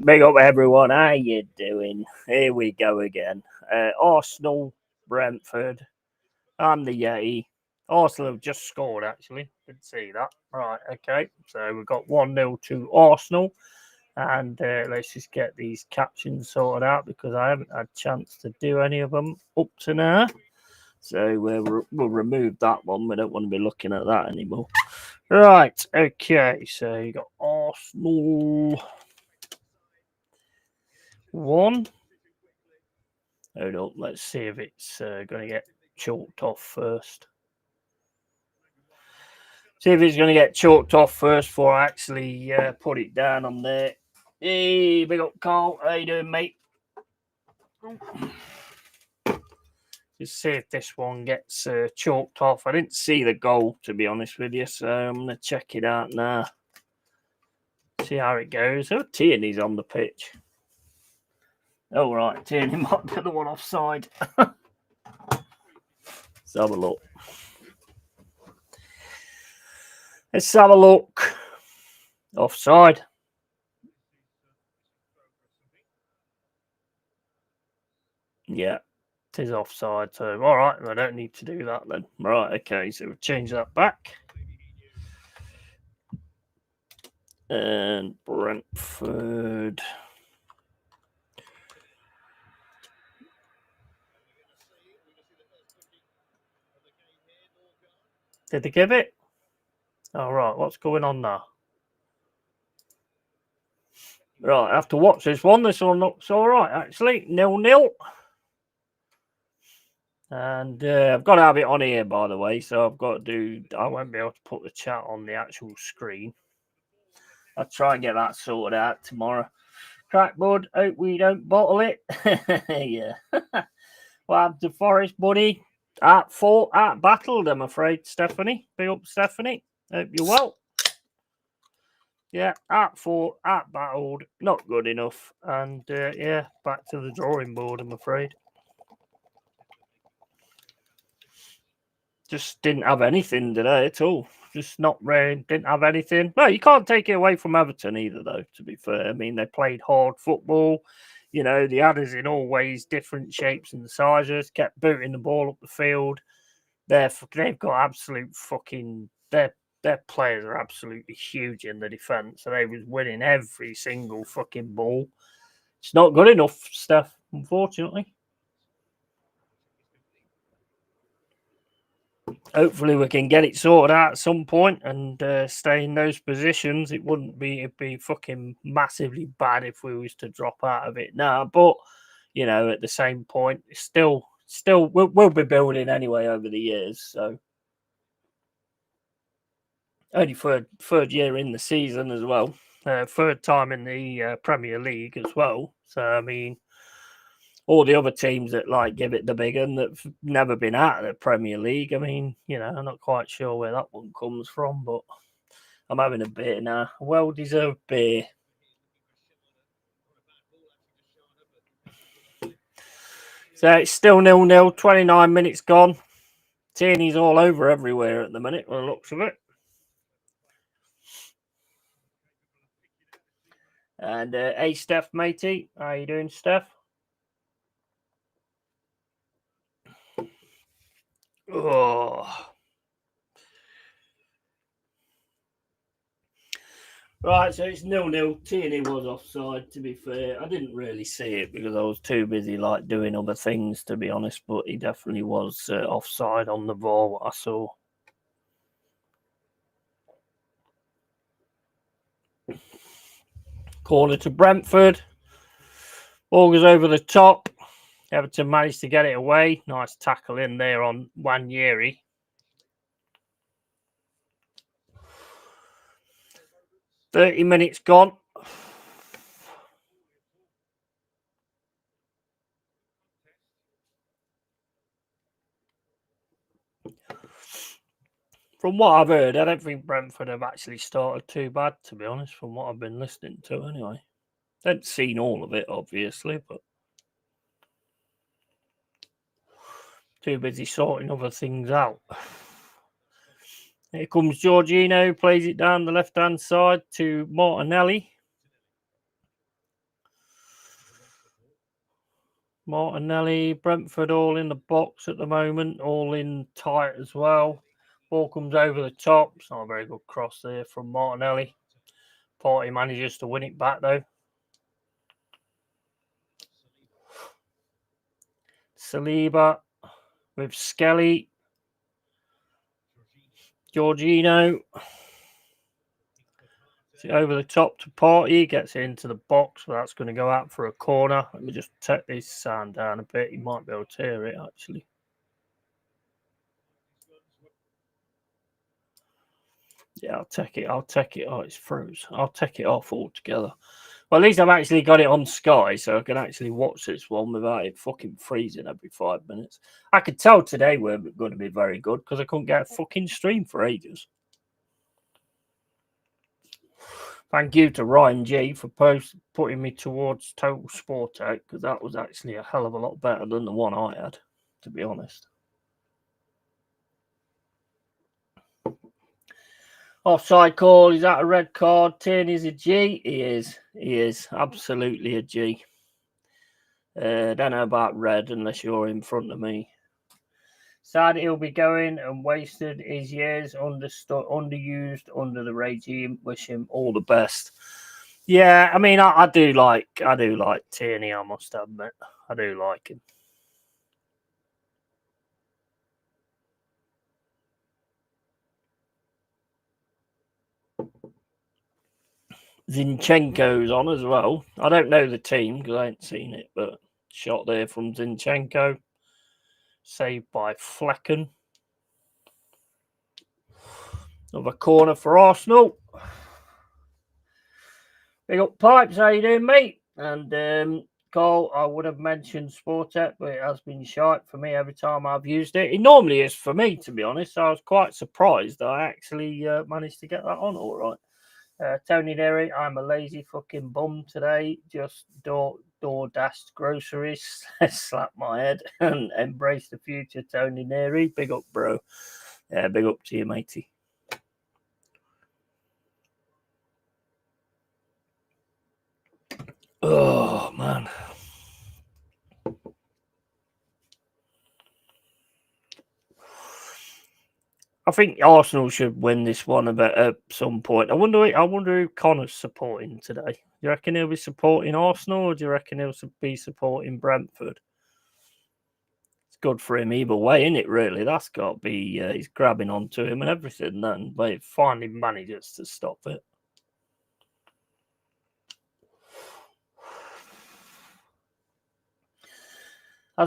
Big up everyone, how you doing? Here we go again. Arsenal, Brentford. I'm the Yeti. Arsenal have just scored, actually. Didn't see that. Right, okay. So we've got 1-0 to Arsenal. And let's just get these captions sorted out because I haven't had a chance to do any of them up to now. So we'll remove that one. We don't want to be looking at that anymore. Right, okay. So you got Arsenal 1. Hold up, let's see if it's going to get chalked off first. See if it's going to get chalked off first before I actually put it down on there. Hey, big up, Carl. How you doing, mate? Just see if this one gets chalked off. I didn't see the goal, to be honest with you, so I'm going to check it out now. See how it goes. Oh, Tierney's on the pitch. Oh, right. Tierney might be the one offside. Let's have a look. Let's have a look. Offside. Yeah, it is offside. So, all right, I don't need to do that then. Right, okay, so we'll change that back. And Brentford. Did they give it? All right, what's going on now? Right, I have to watch this one. This one looks all right, actually. 0-0. And I've got to have it on here, by the way. So I've got to do... I won't be able to put the chat on the actual screen. I'll try and get that sorted out tomorrow. Crack, bud. Hope we don't bottle it. Yeah. What happened to Forest, buddy? Battled, I'm afraid, Stephanie. Big up, Stephanie. Hope you're well. Yeah, battled. Not good enough. And, yeah, back to the drawing board, I'm afraid. Just didn't have anything today at all. Just not really, didn't have anything. No, you can't take it away from Everton either, though, to be fair. I mean, they played hard football. You know, the others in all ways, different shapes and sizes, kept booting the ball up the field. They've got absolute fucking... Their players are absolutely huge in the defence. So they was winning every single fucking ball. It's not good enough, Steph, unfortunately. Hopefully we can get it sorted out at some point and stay in those positions. It'd be fucking massively bad if we was to drop out of it now. But, you know, at the same point, it's still we'll be building anyway over the years. So only third year in the season as well. Third time in the Premier League as well. So, I mean, all the other teams that like give it the big one that've never been out of the Premier League. I mean, you know, I'm not quite sure where that one comes from, but I'm having a beer now. Well-deserved beer. So it's still 0-0, 29 minutes gone. Tierney's all over everywhere at the minute, by the looks of it. And hey, Steph, matey. How you doing, Steph? Oh. Right, so it's 0-0. Tierney was offside, to be fair. I didn't really see it because I was too busy like doing other things, to be honest, but he definitely was offside on the ball, what I saw. Corner to Brentford. Ball goes over the top. Everton managed to get it away. Nice tackle in there on Wanyeri. $30 minutes gone. From what I've heard, I don't think Brentford have actually started too bad, to be honest, from what I've been listening to anyway. I haven't seen all of it, obviously, but too busy sorting other things out. Here comes Jorginho, plays it down the left-hand side to Martinelli. Martinelli, Brentford all in the box at the moment, all in tight as well. Ball comes over the top. It's not a very good cross there from Martinelli. Party manages to win it back though. Saliba with Skelly. Jorginho. Over the top to Party, gets into the box, but that's going to go out for a corner. Let me just take this sound down a bit. You might be able to hear it actually. Yeah, I'll take it. Oh, it's froze. I'll take it off altogether. Well, at least I've actually got it on Sky, so I can actually watch this one without it fucking freezing every 5 minutes. I could tell today we're going to be very good because I couldn't get a fucking stream for ages. Thank you to Ryan G for putting me towards Total Sport Out because that was actually a hell of a lot better than the one I had, to be honest. Offside call. Is that a red card? Tierney's a G. He is. He is absolutely a G. Don't know about red unless you're in front of me. Sad he'll be going and wasted his years underused under the regime. Wish him all the best. Yeah, I mean, I do like Tierney. I must admit, I do like him. Zinchenko's on as well. I don't know the team because I ain't seen it, but shot there from Zinchenko. Saved by Flecken. Another corner for Arsenal. Big up Pipes, how you doing, mate? And Cole, I would have mentioned Sportec, but it has been shite for me every time I've used it. It normally is for me, to be honest. I was quite surprised that I actually managed to get that on all right. Tony Derry, I'm a lazy fucking bum today. Just door dashed groceries, slap my head, and embrace the future. Tony Neary, big up, bro. Yeah, big up to you, matey. Oh man. I think Arsenal should win this one at some point. I wonder who Connor's supporting today. Do you reckon he'll be supporting Arsenal or do you reckon he'll be supporting Brentford? It's good for him either way, isn't it, really? That's got to be, he's grabbing onto him and everything then, but he finally manages to stop it. I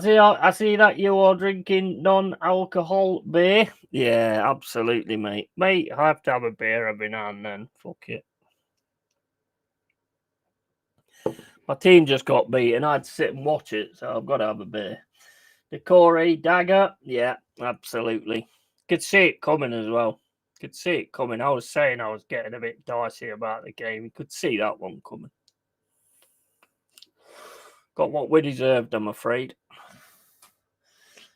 see that you are drinking non-alcohol beer. Yeah, absolutely, mate. Mate, I have to have a beer every now and then. Fuck it. My team just got beaten. I had to sit and watch it, so I've got to have a beer. The Corey dagger, yeah, absolutely. Could see it coming as well. Could see it coming. I was saying I was getting a bit dicey about the game. You could see that one coming. Got what we deserved, I'm afraid.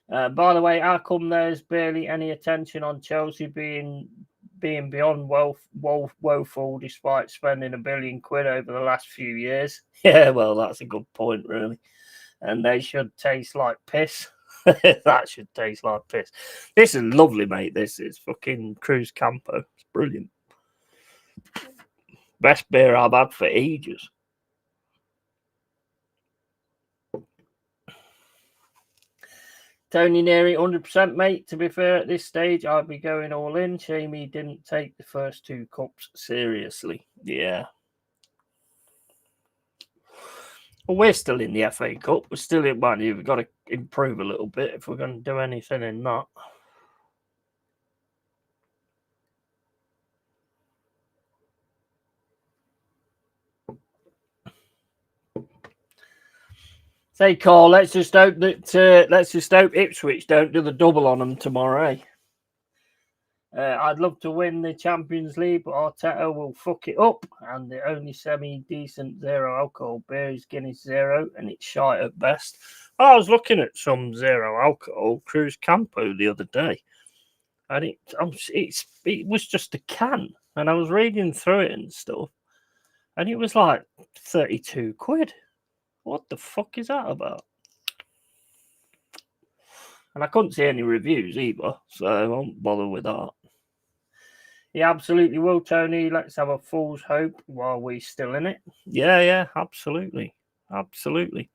By the way, how come there's barely any attention on Chelsea being beyond woeful despite spending £1 billion over the last few years? Yeah, well, that's a good point, really. And they should taste like piss. That should taste like piss. This is lovely, mate. This is fucking Cruz Campo. It's brilliant. Best beer I've had for ages. Tony Neary, 100%, mate. To be fair, at this stage, I'd be going all in. Shame he didn't take the first 2 cups seriously. Yeah. Well, we're still in the FA Cup. We're still in money. We've got to improve a little bit if we're going to do anything in that. Say, Carl, let's just hope Ipswich don't do the double on them tomorrow. I'd love to win the Champions League, but Arteta will fuck it up. And the only semi-decent zero alcohol beer is Guinness Zero, and it's shite at best. I was looking at some zero alcohol Cruz Campo the other day, and it was just a can, and I was reading through it and stuff, and it was like 32 quid. What the fuck is that about? And I couldn't see any reviews either, so I won't bother with that. Yeah, absolutely will, Tony. Let's have a fool's hope while we're still in it. Yeah, absolutely. Absolutely.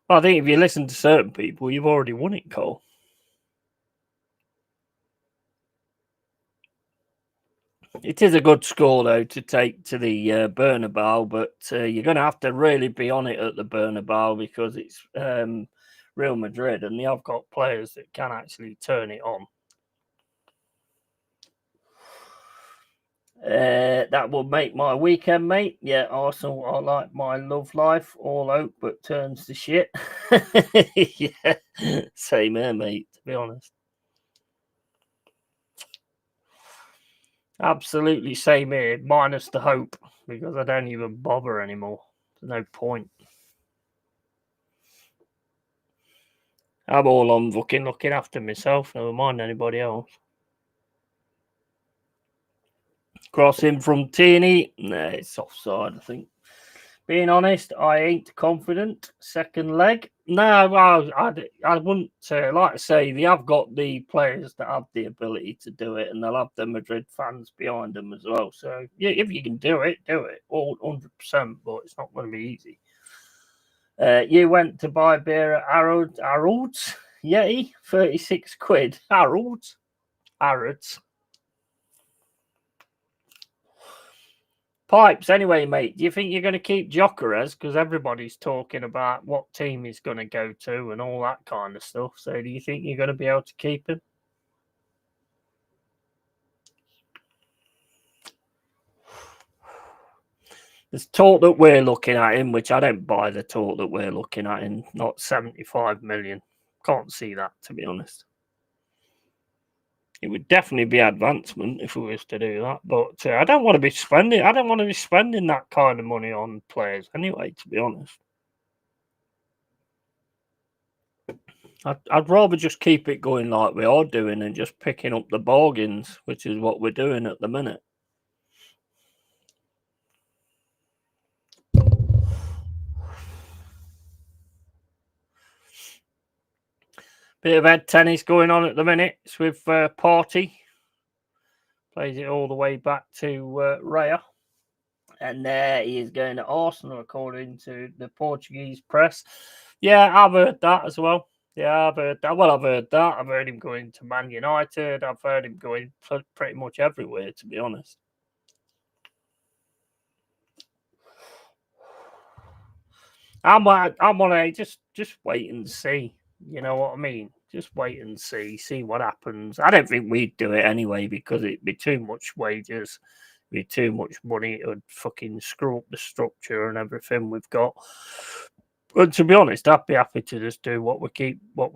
Well, I think if you listen to certain people, you've already won it, Cole. It is a good score, though, to take to the Bernabeu, but you're going to have to really be on it at the Bernabeu because it's Real Madrid, and they have got players that can actually turn it on. That will make my weekend, mate. Yeah, Arsenal are like my love life, all hope but turns to shit. Yeah, same here, mate, to be honest. Absolutely same here, minus the hope, because I don't even bother anymore. There's no point. I'm all on looking after myself, never mind anybody else. Crossing from Tierney, nah, it's offside, I think. Being honest, I ain't confident. Second leg, no, well, I wouldn't like I say, they have got the players that have the ability to do it, and they'll have the Madrid fans behind them as well. So, yeah, if you can do it, all 100%, but it's not going to be easy. You went to buy beer at Harold's Yeti, 36 quid. Harrods. Pipes, anyway, mate, do you think you're going to keep Gyökeres? Because everybody's talking about what team he's going to go to and all that kind of stuff. So do you think you're going to be able to keep him? There's talk that we're looking at him, which I don't buy the talk that we're looking at him, not 75 million. Can't see that, to be honest. It would definitely be advancement if we was to do that, but I don't want to be spending. I don't want to be spending that kind of money on players anyway. To be honest, I'd rather just keep it going like we are doing and just picking up the bargains, which is what we're doing at the minute. Bit of head tennis going on at the minute. It's with Party. Plays it all the way back to Raya. And he is going to Arsenal, according to the Portuguese press. Yeah, I've heard that as well. Yeah, I've heard that. Well, I've heard that. I've heard him going to Man United. I've heard him going pretty much everywhere, to be honest. I'm on a just wait and see. You know what I mean? Just wait and see what happens. I don't think we'd do it anyway because it'd be too much wages, be too much money. It would fucking screw up the structure and everything we've got. But to be honest, I'd be happy to just do what we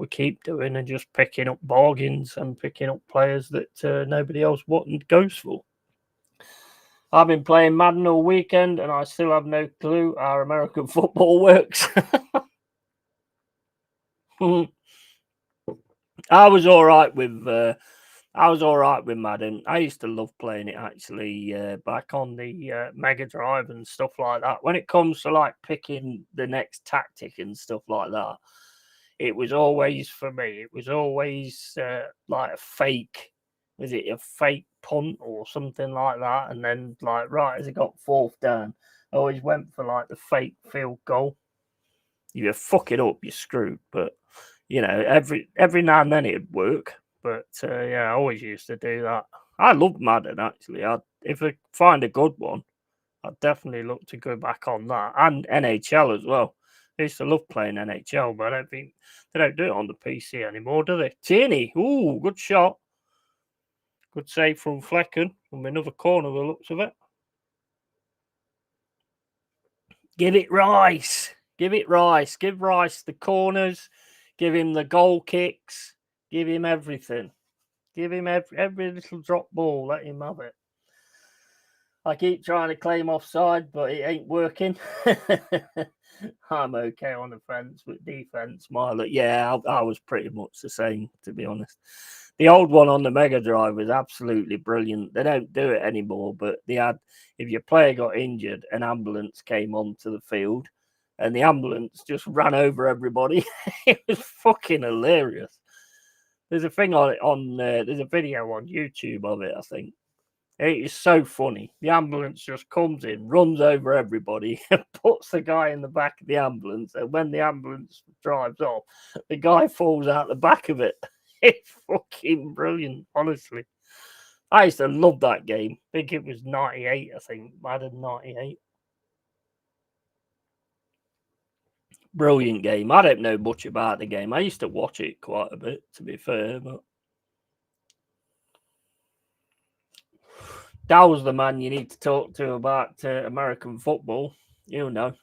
keep doing and just picking up bargains and picking up players that nobody else goes for. I've been playing Madden all weekend and I still have no clue how American football works. I was all right with Madden. I used to love playing it actually back on the Mega Drive and stuff like that. When it comes to like picking the next tactic and stuff like that, it was always for me. It was always like a fake. Was it a fake punt or something like that? And then like right as it got fourth down, I always went for like the fake field goal. If you fuck it up, you're screwed. But you know, every now and then it'd work. But yeah, I always used to do that. I love Madden actually. If I find a good one, I'd definitely look to go back on that and NHL as well. I used to love playing NHL, but I don't think they don't do it on the PC anymore, do they? Tierney, ooh, good shot. Good save from Flecken from another corner, the looks of it. Give it Rice. Give it Rice. Give Rice the corners. Give him the goal kicks. Give him everything. Give him every little drop ball. Let him have it. I keep trying to claim offside, but it ain't working. I'm okay on the fence, but defense, yeah, I was pretty much the same, to be honest. The old one on the Mega Drive was absolutely brilliant. They don't do it anymore, but they had, if your player got injured, an ambulance came onto the field and the ambulance just ran over everybody. It was fucking hilarious. There's a thing on there's a video on YouTube of it, I think. It is so funny. The ambulance just comes in, runs over everybody, and puts the guy in the back of the ambulance. And when the ambulance drives off, the guy falls out the back of it. It's fucking brilliant, honestly. I used to love that game. I think it was 98, I think. Madden 98. Brilliant game. I don't know much about the game. I used to watch it quite a bit, to be fair, but that was the man you need to talk to about American football. You know.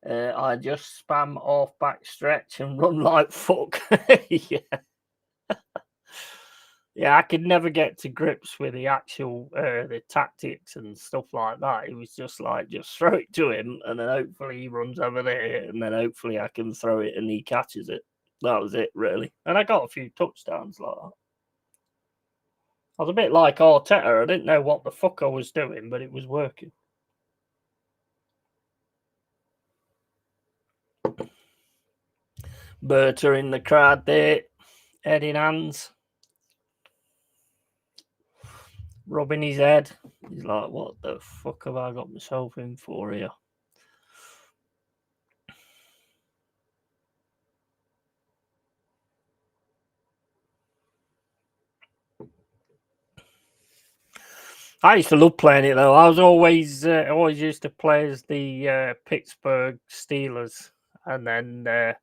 I just spam off back stretch and run like fuck. Yeah. Yeah, I could never get to grips with the actual the tactics and stuff like that. It was just like, just throw it to him, and then hopefully he runs over there, and then hopefully I can throw it and he catches it. That was it, really. And I got a few touchdowns like that. I was a bit like Arteta. I didn't know what the fuck I was doing, but it was working. Berta in the crowd there, head in hands, rubbing his head. He's like, what the fuck have I got myself in for here? I used to love playing it though. I was always used to play as the Pittsburgh Steelers, and then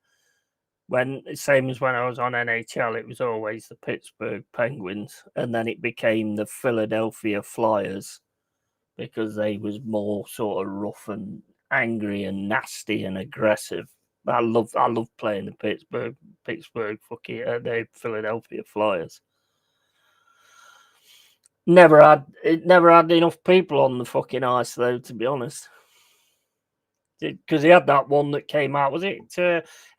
when same as when I was on NHL, it was always the Pittsburgh Penguins, and then it became the Philadelphia Flyers because they was more sort of rough and angry and nasty and aggressive. I love playing the Pittsburgh the Philadelphia Flyers. Never had enough people on the fucking ice though, to be honest. Because he had that one that came out. Was it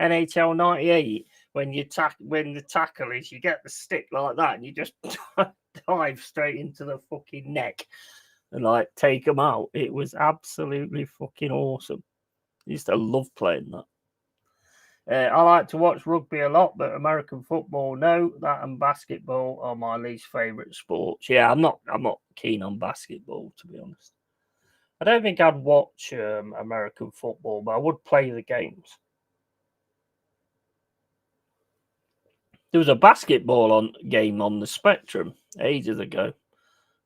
NHL 98 when the tackle is you get the stick like that and you just dive straight into the fucking neck and like take them out. It was absolutely fucking awesome. I used to love playing that. I like to watch rugby a lot, but American football, no. That and basketball are my least favourite sports. Yeah, I'm not keen on basketball, to be honest. I don't think I'd watch American football, but I would play the games. There was a basketball game on the Spectrum ages ago.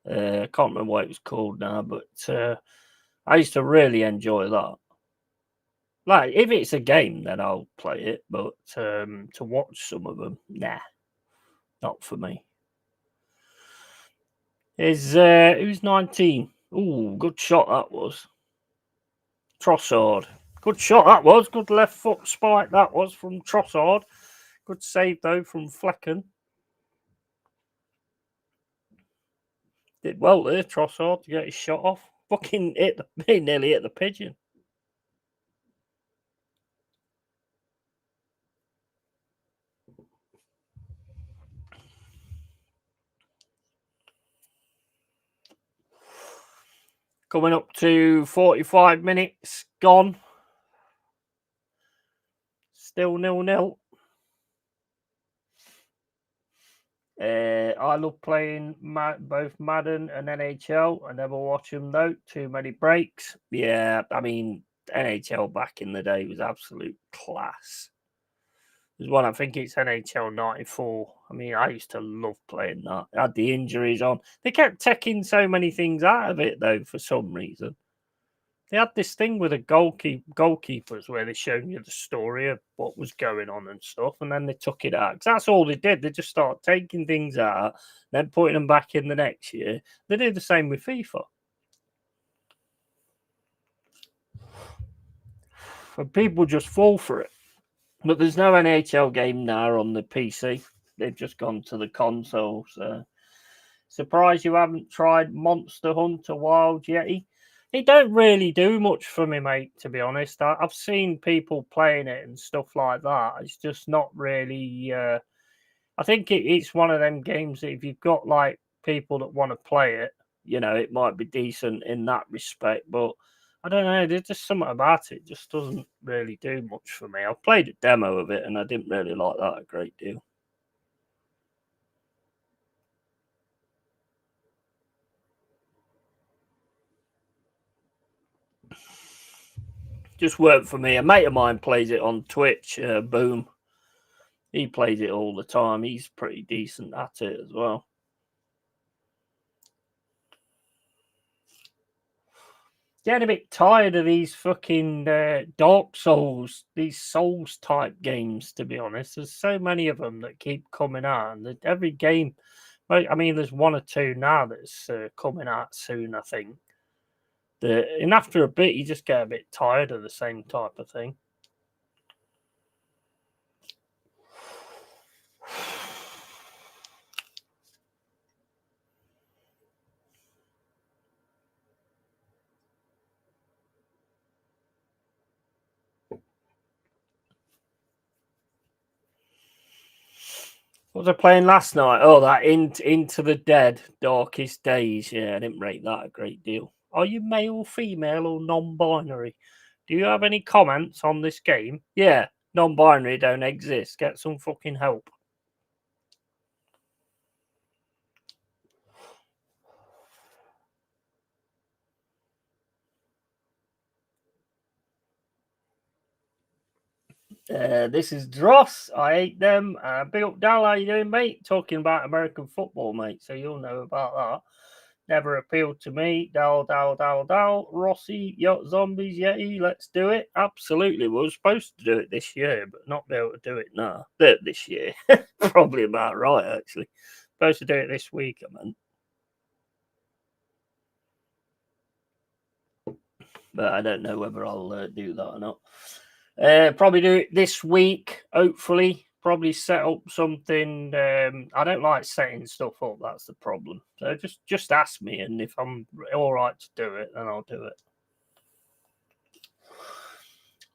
I can't remember what it was called now, but I used to really enjoy that. Like, if it's a game, then I'll play it. But to watch some of them, nah, not for me. Who's 19? Ooh, good shot that was. Trossard. Good shot that was. Good left foot spike that was from Trossard. Good save though from Flecken. Did well there, Trossard, to get his shot off. Fucking he nearly hit the pigeon. Coming up to 45 minutes gone. Still 0-0. I love playing both Madden and NHL. I never watch them though. Too many breaks. Yeah, I mean, NHL back in the day was absolute class. There's one, I think it's NHL 94. I mean, I used to love playing that. I had the injuries on. They kept taking so many things out of it, though, for some reason. They had this thing with the goalkeepers where they showed you the story of what was going on and stuff, and then they took it out. Because that's all they did. They just started taking things out, then putting them back in the next year. They did the same with FIFA. And people just fall for it. But there's no NHL game now on the PC. They've just gone to the console. So, surprised you haven't tried Monster Hunter Wild Yeti. It don't really do much for me, mate, to be honest. I've seen people playing it and stuff like that. It's just not really... I think it's one of them games that if you've got, like, people that want to play it, you know, it might be decent in that respect. But I don't know. There's just something about it. It just doesn't really do much for me. I've played a demo of it and I didn't really like that a great deal. Just worked for me. A mate of mine plays it on Twitch. Boom. He plays it all the time. He's pretty decent at it as well. Getting a bit tired of these fucking Dark Souls, these Souls type games, to be honest. There's so many of them that keep coming out, and every game, I mean, there's one or two now that's coming out soon, I think. And after a bit, you just get a bit tired of the same type of thing. What was I playing last night? Oh, that Into the Dead, Darkest Days. Yeah, I didn't rate that a great deal. Are you male, female, or non-binary? Do you have any comments on this game? Yeah, non-binary don't exist. Get some fucking help. This is Dross. I hate them. Big up, Dal. How you doing, mate? Talking about American football, mate. So you'll know about that. Never appealed to me. Dal. Rossi, Zombies, Yeti. Let's do it. Absolutely. We were supposed to do it this year, but not be able to do it now. This year. Probably about right, actually. Supposed to do it this week, I meant. But I don't know whether I'll do that or not. Probably do it this week, hopefully. Probably set up something. I don't like setting stuff up. That's the problem. So just ask me, and if I'm all right to do it, then I'll do it.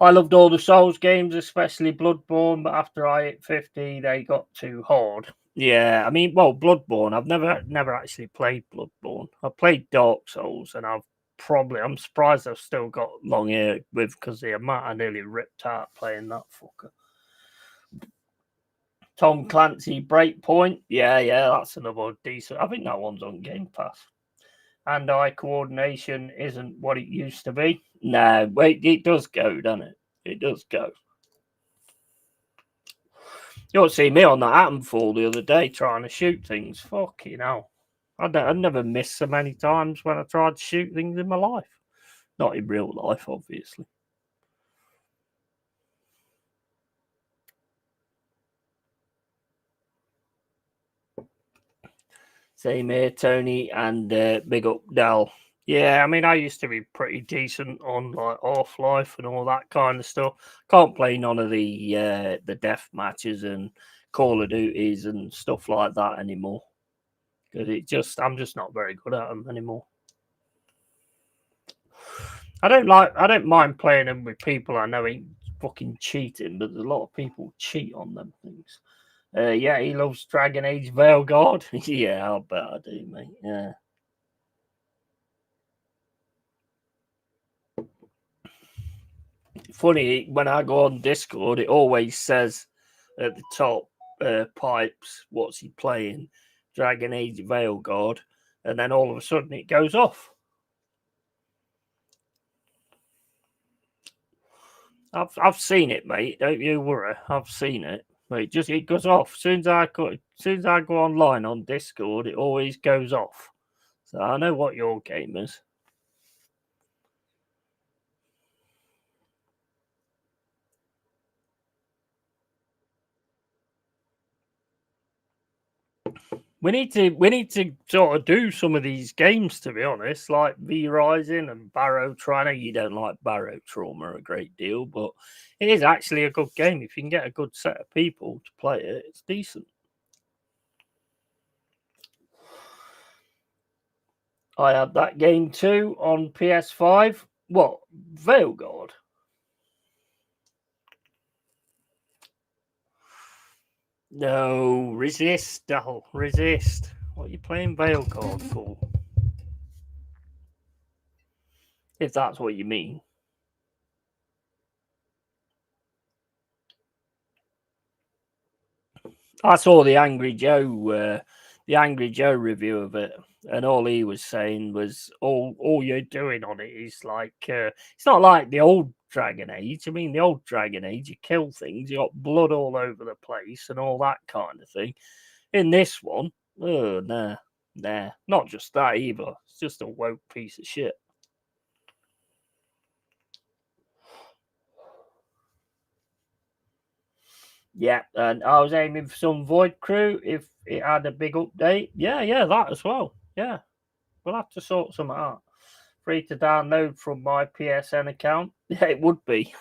I loved all the Souls games, especially Bloodborne, but after I hit 50, they got too hard. Yeah, I mean, well, Bloodborne. I've never actually played Bloodborne. I played Dark Souls, and I'm surprised I've still got long hair with because the amount I nearly ripped out playing that fucker. Tom Clancy Breakpoint. Yeah, that's another decent. I think that one's on Game Pass. Hand-eye coordination isn't what it used to be. No, wait, it does go, doesn't it? It does go. You don't see me on that atom fall the other day trying to shoot things. Fucking hell. I've never missed so many times when I tried to shoot things in my life. Not in real life, obviously. Same here, Tony, and big up Dal. Yeah, I mean, I used to be pretty decent on like Half-Life and all that kind of stuff. Can't play none of the death matches and Call of Duties and stuff like that anymore because I'm just not very good at them anymore. I don't mind playing them with people I know ain't fucking cheating, but there's a lot of people cheat on them things. Yeah, he loves Dragon Age Veilguard. Yeah, I bet I do, mate. Yeah. Funny, when I go on Discord, it always says at the top, Pipes, what's he playing? Dragon Age Veilguard. And then all of a sudden it goes off. I've seen it, mate. Don't you worry. I've seen it. Mate, it goes off. As soon as I go online on Discord, it always goes off. So I know what your game is. We need to sort of do some of these games, to be honest, like V Rising and Barrow Trauma. You don't like Barrow Trauma a great deal, but it is actually a good game. If you can get a good set of people to play it, it's decent. I had that game too on PS5. What? Veilguard? No, resist, resist. What are you playing Veilguard for? if that's what you mean. I saw the Angry Joe review of it, and all he was saying was all you're doing on it is like it's not like the old Dragon Age. I mean, the old Dragon Age, you kill things, you got blood all over the place, and all that kind of thing. In this one, oh nah, not just that either. It's just a woke piece of shit. Yeah, and I was aiming for some Void Crew if it had a big update. Yeah, that as well. Yeah, we'll have to sort some out. Free to download from my PSN account. Yeah, it would be.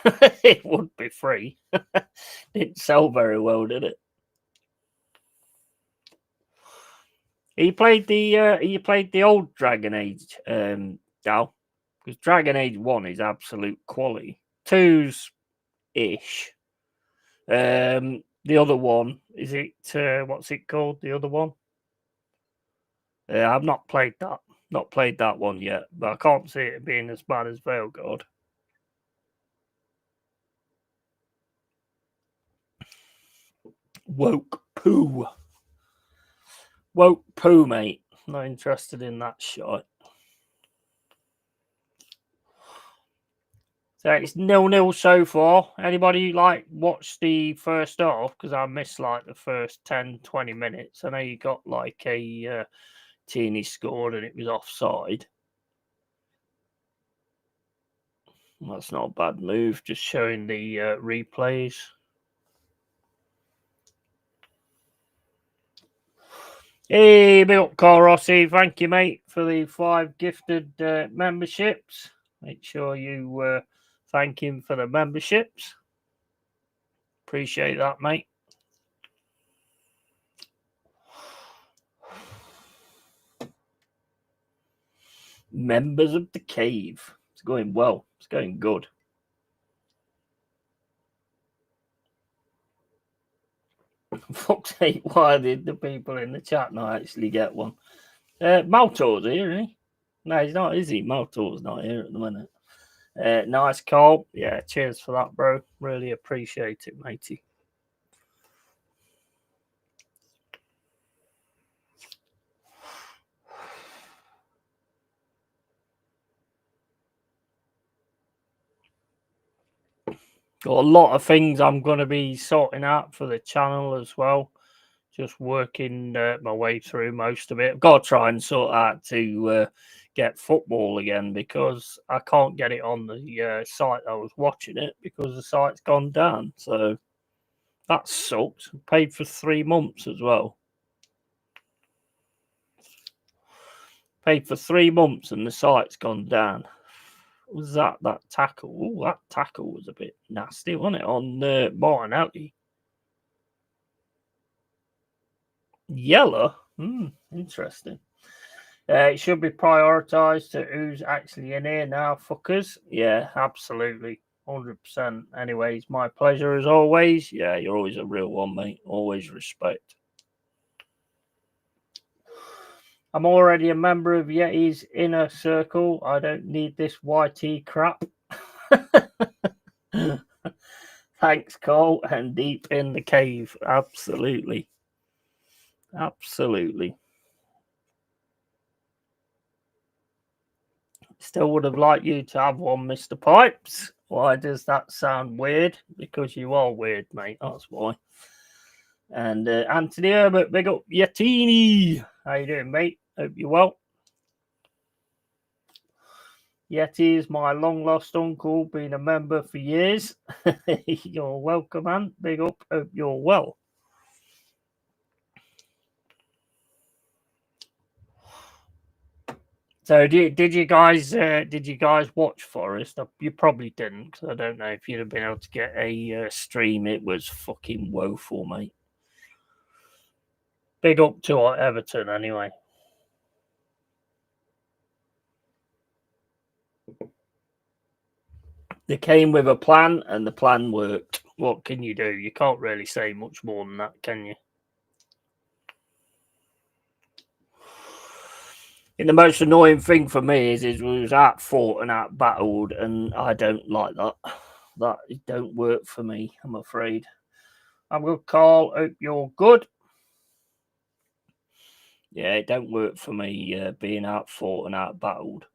It would be free. Didn't sell very well, did it? He played the old Dragon Age, Dal, because Dragon Age 1 is absolute quality. 2's ish. The other one, is it what's it called? The other one? I've not played that. Not played that one yet, but I can't see it being as bad as Veilguard. Woke poo. Woke poo, mate. Not interested in that shot. So it's 0-0 so far. Anybody like watch the first half? Because I missed like the first 10-20 minutes. I know you got like a Tierney scored and it was offside. That's not a bad move. Just showing the replays. Hey, big up Carl Rossi. Thank you, mate, for the 5 gifted memberships. Make sure you thank him for the memberships. Appreciate that, mate. Members of the cave. It's going well. It's going good. Fuck's sake, why did the people in the chat not actually get one? Malto's here, isn't he? No, he's not, is he? Malto's not here at the minute. Nice call. Yeah, cheers for that, bro. Really appreciate it, matey. Got a lot of things I'm going to be sorting out for the channel as well. Just working my way through most of it. I've got to try and sort out to get football again because I can't get it on the site I was watching it because the site's gone down. So that sucks. Paid for 3 months as well. Paid for 3 months and the site's gone down. Was that tackle? Oh, that tackle was a bit nasty, wasn't it? On Martinelli. Yellow? Interesting. It should be prioritised to who's actually in here now, fuckers. Yeah, absolutely. 100%. Anyways, my pleasure as always. Yeah, you're always a real one, mate. Always respect. I'm already a member of Yeti's inner circle. I don't need this YT crap. Thanks, Cole. And deep in the cave. Absolutely. Absolutely. Still would have liked you to have one, Mr. Pipes. Why does that sound weird? Because you are weird, mate. That's why. And Anthony Herbert, big up Yetini. How you doing, mate? Hope you're well. Yeti is my long lost uncle, been a member for years. You're welcome, man. Big up. Hope you're well. So did you guys watch Forest? You probably didn't, because I don't know if you'd have been able to get a stream. It was fucking woeful, mate. Big up to our Everton, anyway. They came with a plan, and the plan worked. What can you do? You can't really say much more than that, can you? And the most annoying thing for me is we was out fought and out battled, and I don't like that. That it don't work for me, I'm afraid. I'm good, Carl. Hope you're good. Yeah, it don't work for me being out fought and out battled.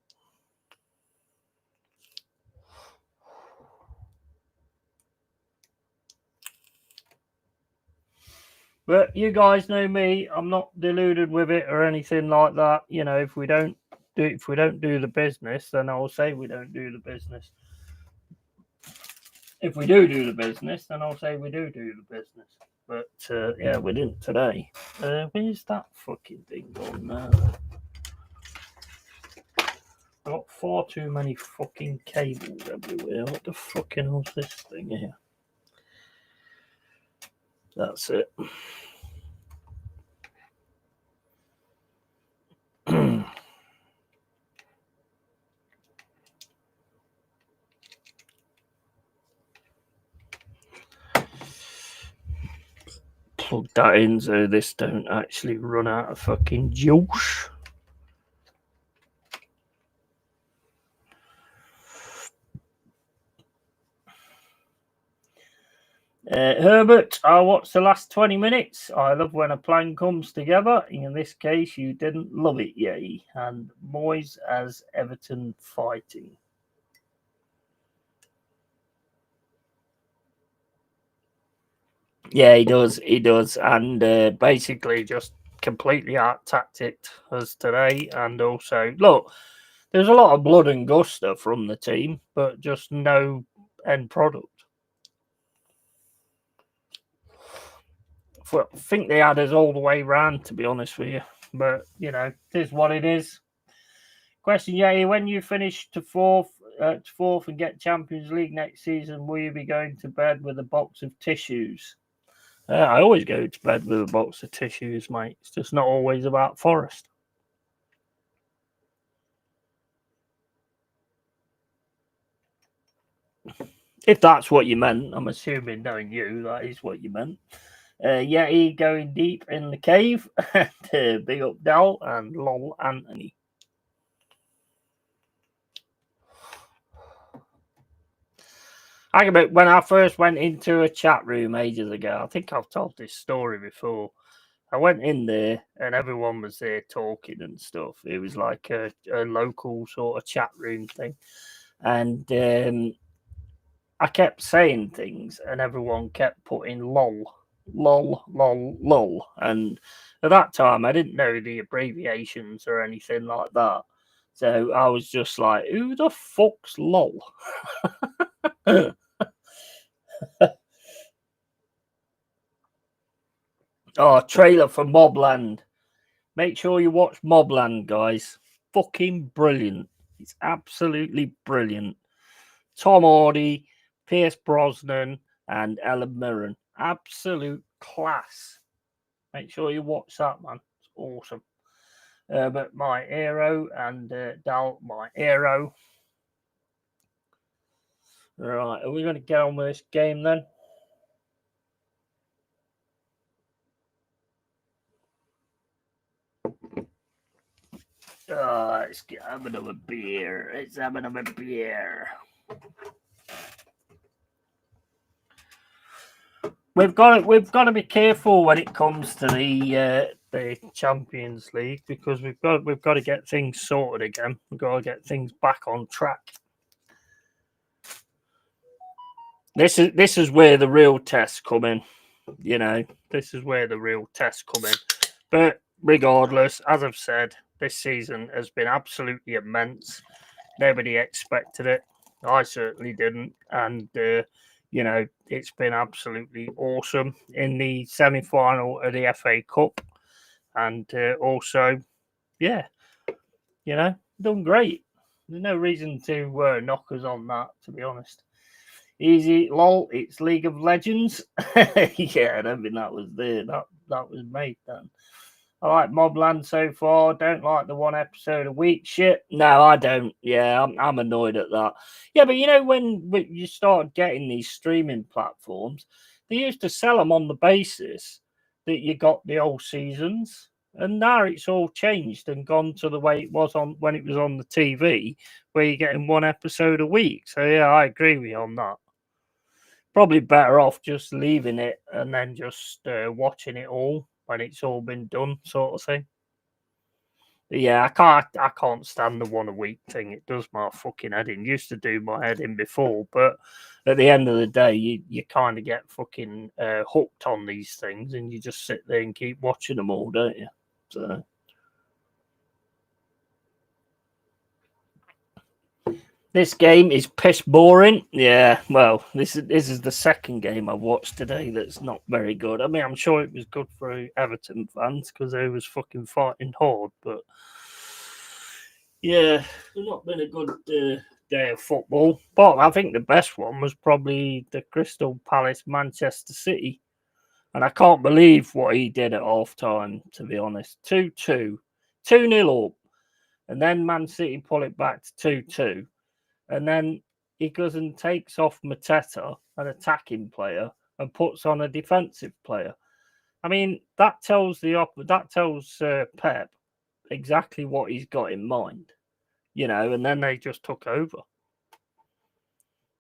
But you guys know me. I'm not deluded with it or anything like that. You know, if we don't do the business, then I'll say we don't do the business. If we do the business, then I'll say we do the business. But yeah, we didn't today. Where's that fucking thing gone now? I've got far too many fucking cables everywhere. What the fucking hell's this thing here? That's it. Plug that in so this don't actually run out of fucking juice. Herbert, I watched the last 20 minutes. I love when a plan comes together. In this case, you didn't love it, yay. And Moyes as Everton fighting. Yeah, he does. He does. And basically just completely out tacticked us today. And also, look, there's a lot of blood and gusto from the team, but just no end product. I think they had us all the way round, to be honest with you. But, you know, it is what it is. Question, yeah, when you finish to fourth and get Champions League next season, will you be going to bed with a box of tissues? I always go to bed with a box of tissues, mate. It's just not always about Forest. If that's what you meant, I'm assuming, knowing you, that is what you meant. Yeti going deep in the cave. Big up Dal and lol Anthony. I remember when I first went into a chat room ages ago. I think I've told this story before. I went in there and everyone was there talking and stuff. It was like a local sort of chat room thing. And I kept saying things and everyone kept putting lol, lol, lol, lol. And at that time, I didn't know the abbreviations or anything like that. So I was just like, who the fuck's lol? Oh, trailer for Mobland. Make sure you watch Mobland, guys. Fucking brilliant. It's absolutely brilliant. Tom Hardy, Pierce Brosnan, and Ellen Mirren. Absolute class. Make sure you watch that, man. It's awesome. But my hero and Dal, my hero. Right, are we going to get on with this game then? Let's have another beer. Let's have another beer. We've got to be careful when it comes to the Champions League because we've got to get things sorted again. We've got to get things back on track. This is where the real tests come in. You know, this is where the real tests come in. But regardless, as I've said, this season has been absolutely immense. Nobody expected it. I certainly didn't. And, you know, it's been absolutely awesome in the semi-final of the FA Cup. And also, yeah, you know, done great. There's no reason to knock us on that, to be honest. Easy, lol, it's League of Legends. Yeah, I don't think that was there. That was made then. I like Mobland so far. Don't like the one episode a week shit. No, I don't. Yeah, I'm annoyed at that. Yeah, but you know when you start getting these streaming platforms, they used to sell them on the basis that you got the old seasons. And now it's all changed and gone to the way it was on when it was on the TV, where you're getting one episode a week. So yeah, I agree with you on that. Probably better off just leaving it and then just watching it all when it's all been done, sort of thing. But yeah, I can't stand the one a week thing. It does my fucking head in. Used to do my head in before, but at the end of the day, you kind of get fucking hooked on these things, and you just sit there and keep watching them all, don't you? So. This game is piss boring. Yeah, well, this is the second game I've watched today that's not very good. I mean, I'm sure it was good for Everton fans because they was fucking fighting hard, but yeah, it's not been a good day of football. But I think the best one was probably the Crystal Palace Manchester City, and I can't believe what he did at half time. To be honest, 2-2, 2-0 up, and then Man City pull it back to 2-2. And then he goes and takes off Mateta, an attacking player, and puts on a defensive player. I mean, that tells Pep exactly what he's got in mind, And then they just took over,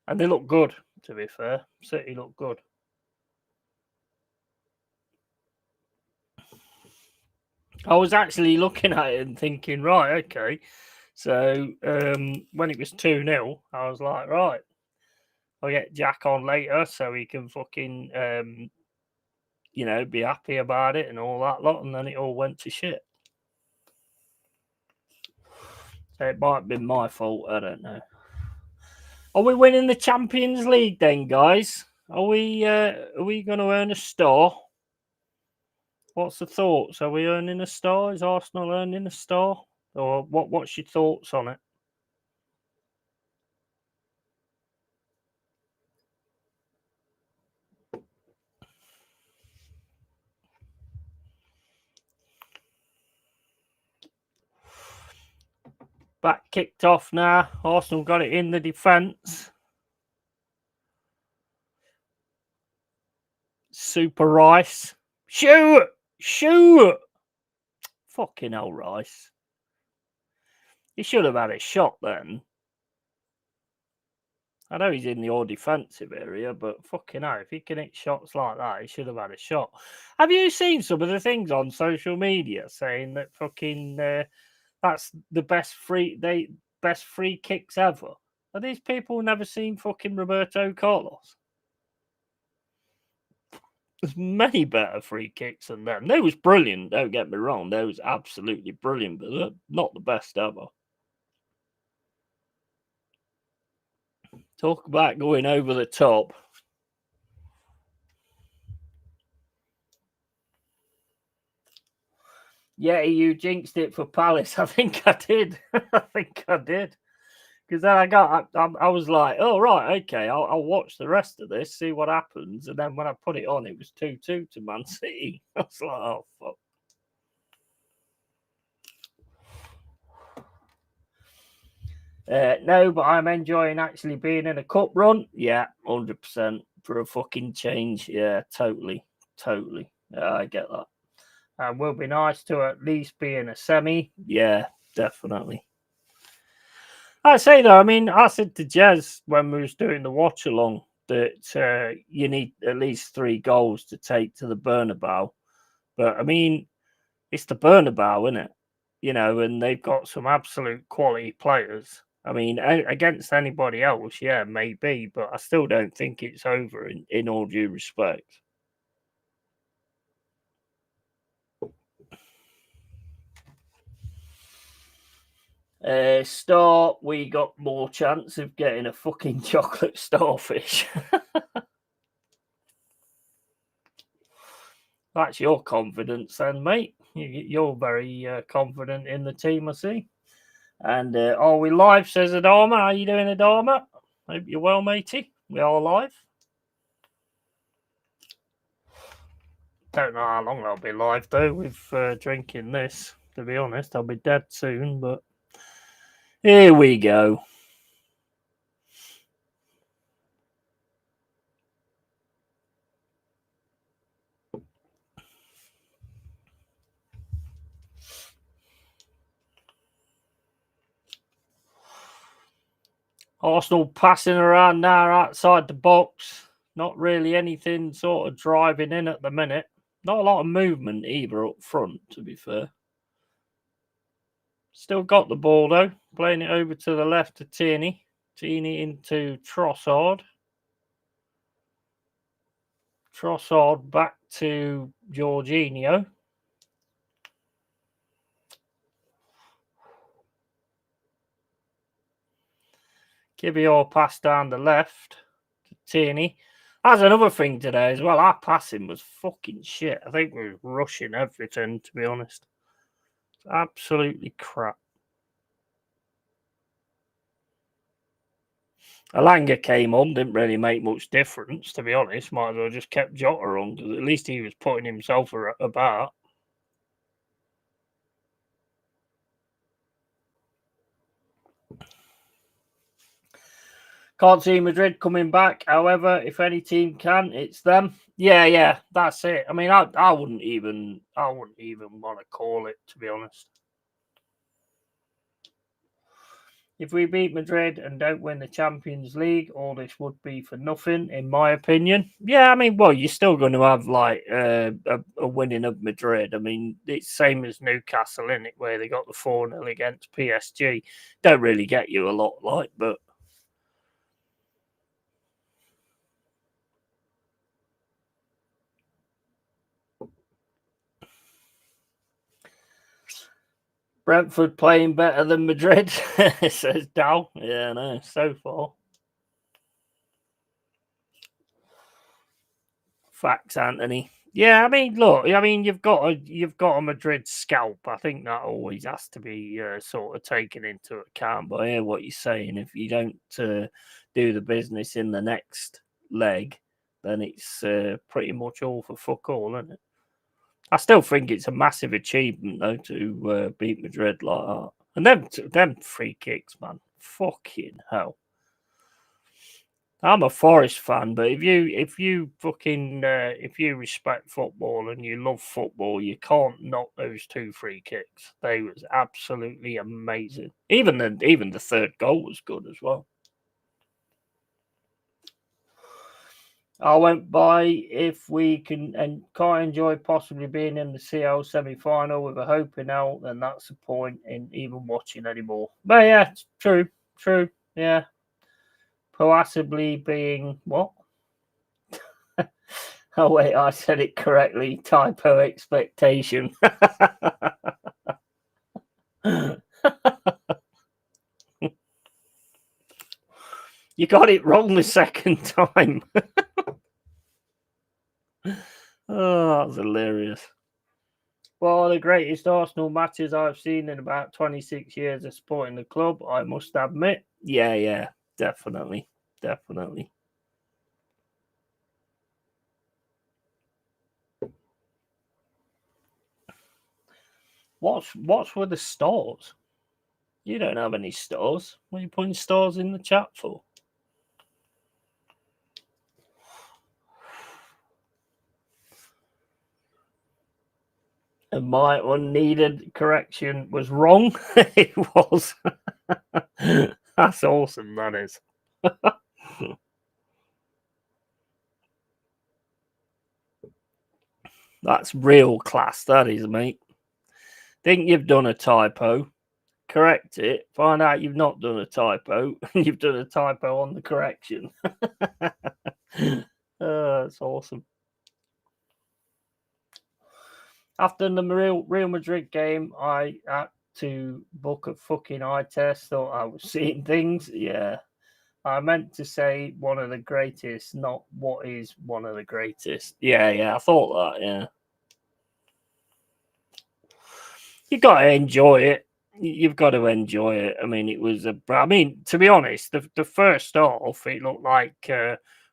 and they look good. To be fair, City look good. I was actually looking at it and thinking, right, okay. So when it was 2-0, I was like, right, I'll get Jack on later so he can fucking be happy about it and all that lot, and then it all went to shit. So it might have been my fault, I don't know. Are we winning the Champions League then, guys? Are we going to earn a star? What's the thoughts? Are we earning a star? Is Arsenal earning a star? Or what's your thoughts on it? Back kicked off now. Arsenal got it in the defence. Super Rice. Shoot! Fucking hell, Rice. He should have had a shot then. I know he's in the all defensive area, but fucking hell, if he can hit shots like that, he should have had a shot. Have you seen some of the things on social media saying that fucking that's the best free kicks ever? Are these people never seen fucking Roberto Carlos? There's many better free kicks than them. They was brilliant, don't get me wrong. They was absolutely brilliant, but they're not the best ever. Talk about going over the top. Yeah, you jinxed it for Palace. I think I did. Because then I was like, oh, right, okay, I'll watch the rest of this, see what happens. And then when I put it on, it was 2-2 to Man City. I was like, oh, fuck. No, but I'm enjoying actually being in a cup run. Yeah, 100% for a fucking change. Yeah, totally. Yeah, I get that. And will be nice to at least be in a semi. Yeah, definitely. I say though, I mean, I said to Jez when we was doing the watch along that you need at least 3 goals to take to the Bernabeu. But I mean, it's the Bernabeu, isn't it? And they've got some absolute quality players. I mean, against anybody else, yeah, maybe, but I still don't think it's over in all due respect. Star, we got more chance of getting a fucking chocolate starfish. That's your confidence then, mate. You're very confident in the team, I see. And are we live, says Adama. How you doing, Adama? Hope you're well, matey. We are live. Don't know how long I'll be live, though, with drinking this. To be honest, I'll be dead soon, but here we go. Arsenal passing around now outside the box. Not really anything sort of driving in at the minute. Not a lot of movement either up front, to be fair. Still got the ball though. Playing it over to the left to Tierney. Tierney into Trossard. Trossard back to Jorginho. Give your pass down the left to Tierney. That's another thing today as well. Our passing was fucking shit. I think we were rushing everything, to be honest. Absolutely crap. Alanga came on, didn't really make much difference, to be honest. Might as well just kept Jota on, because at least he was putting himself about. Can't see Madrid coming back. However, if any team can, it's them. Yeah, that's it. I mean, I wouldn't even want to call it, to be honest. If we beat Madrid and don't win the Champions League, all this would be for nothing, in my opinion. Yeah, I mean, well, you're still going to have like a winning of Madrid. I mean, it's same as Newcastle, in it, where they got the 4-0 against PSG. Don't really get you a lot, like, but. Brentford playing better than Madrid, says Dow. Yeah, no, so far. Facts, Anthony. Yeah, I mean, look, I mean, you've got a Madrid scalp. I think that always has to be sort of taken into account. But I hear what you're saying. If you don't do the business in the next leg, then it's pretty much all for fuck all, isn't it? I still think it's a massive achievement though to beat Madrid like that. And them free kicks, man, fucking hell. I'm a Forest fan, but if you fucking if you respect football and you love football, you can't knock those 2 free kicks. They was absolutely amazing. Even the third goal was good as well. I went by if we can and can't enjoy possibly being in the CL semi-final with a hoping out, then that's the point in even watching anymore. But yeah, it's true, yeah. Possibly being what? Oh wait, I said it correctly. Typo expectation. You got it wrong the second time. Oh, that was hilarious. Well, the greatest Arsenal matches I've seen in about 26 years of supporting the club, I must admit. Yeah, definitely. What's with the stars? You don't have any stars. What are you putting stars in the chat for? And my unneeded correction was wrong. It was. That's awesome, that is. That's real class, that is, mate. Think you've done a typo, correct it, find out you've not done a typo, and you've done a typo on the correction. That's awesome. After the Real Madrid game, I had to book a fucking eye test. Thought I was seeing things. Yeah. I meant to say one of the greatest, not what is one of the greatest. Yeah, I thought that, yeah. You got to enjoy it. You've got to enjoy it. I mean, it was to be honest, the first half, it looked like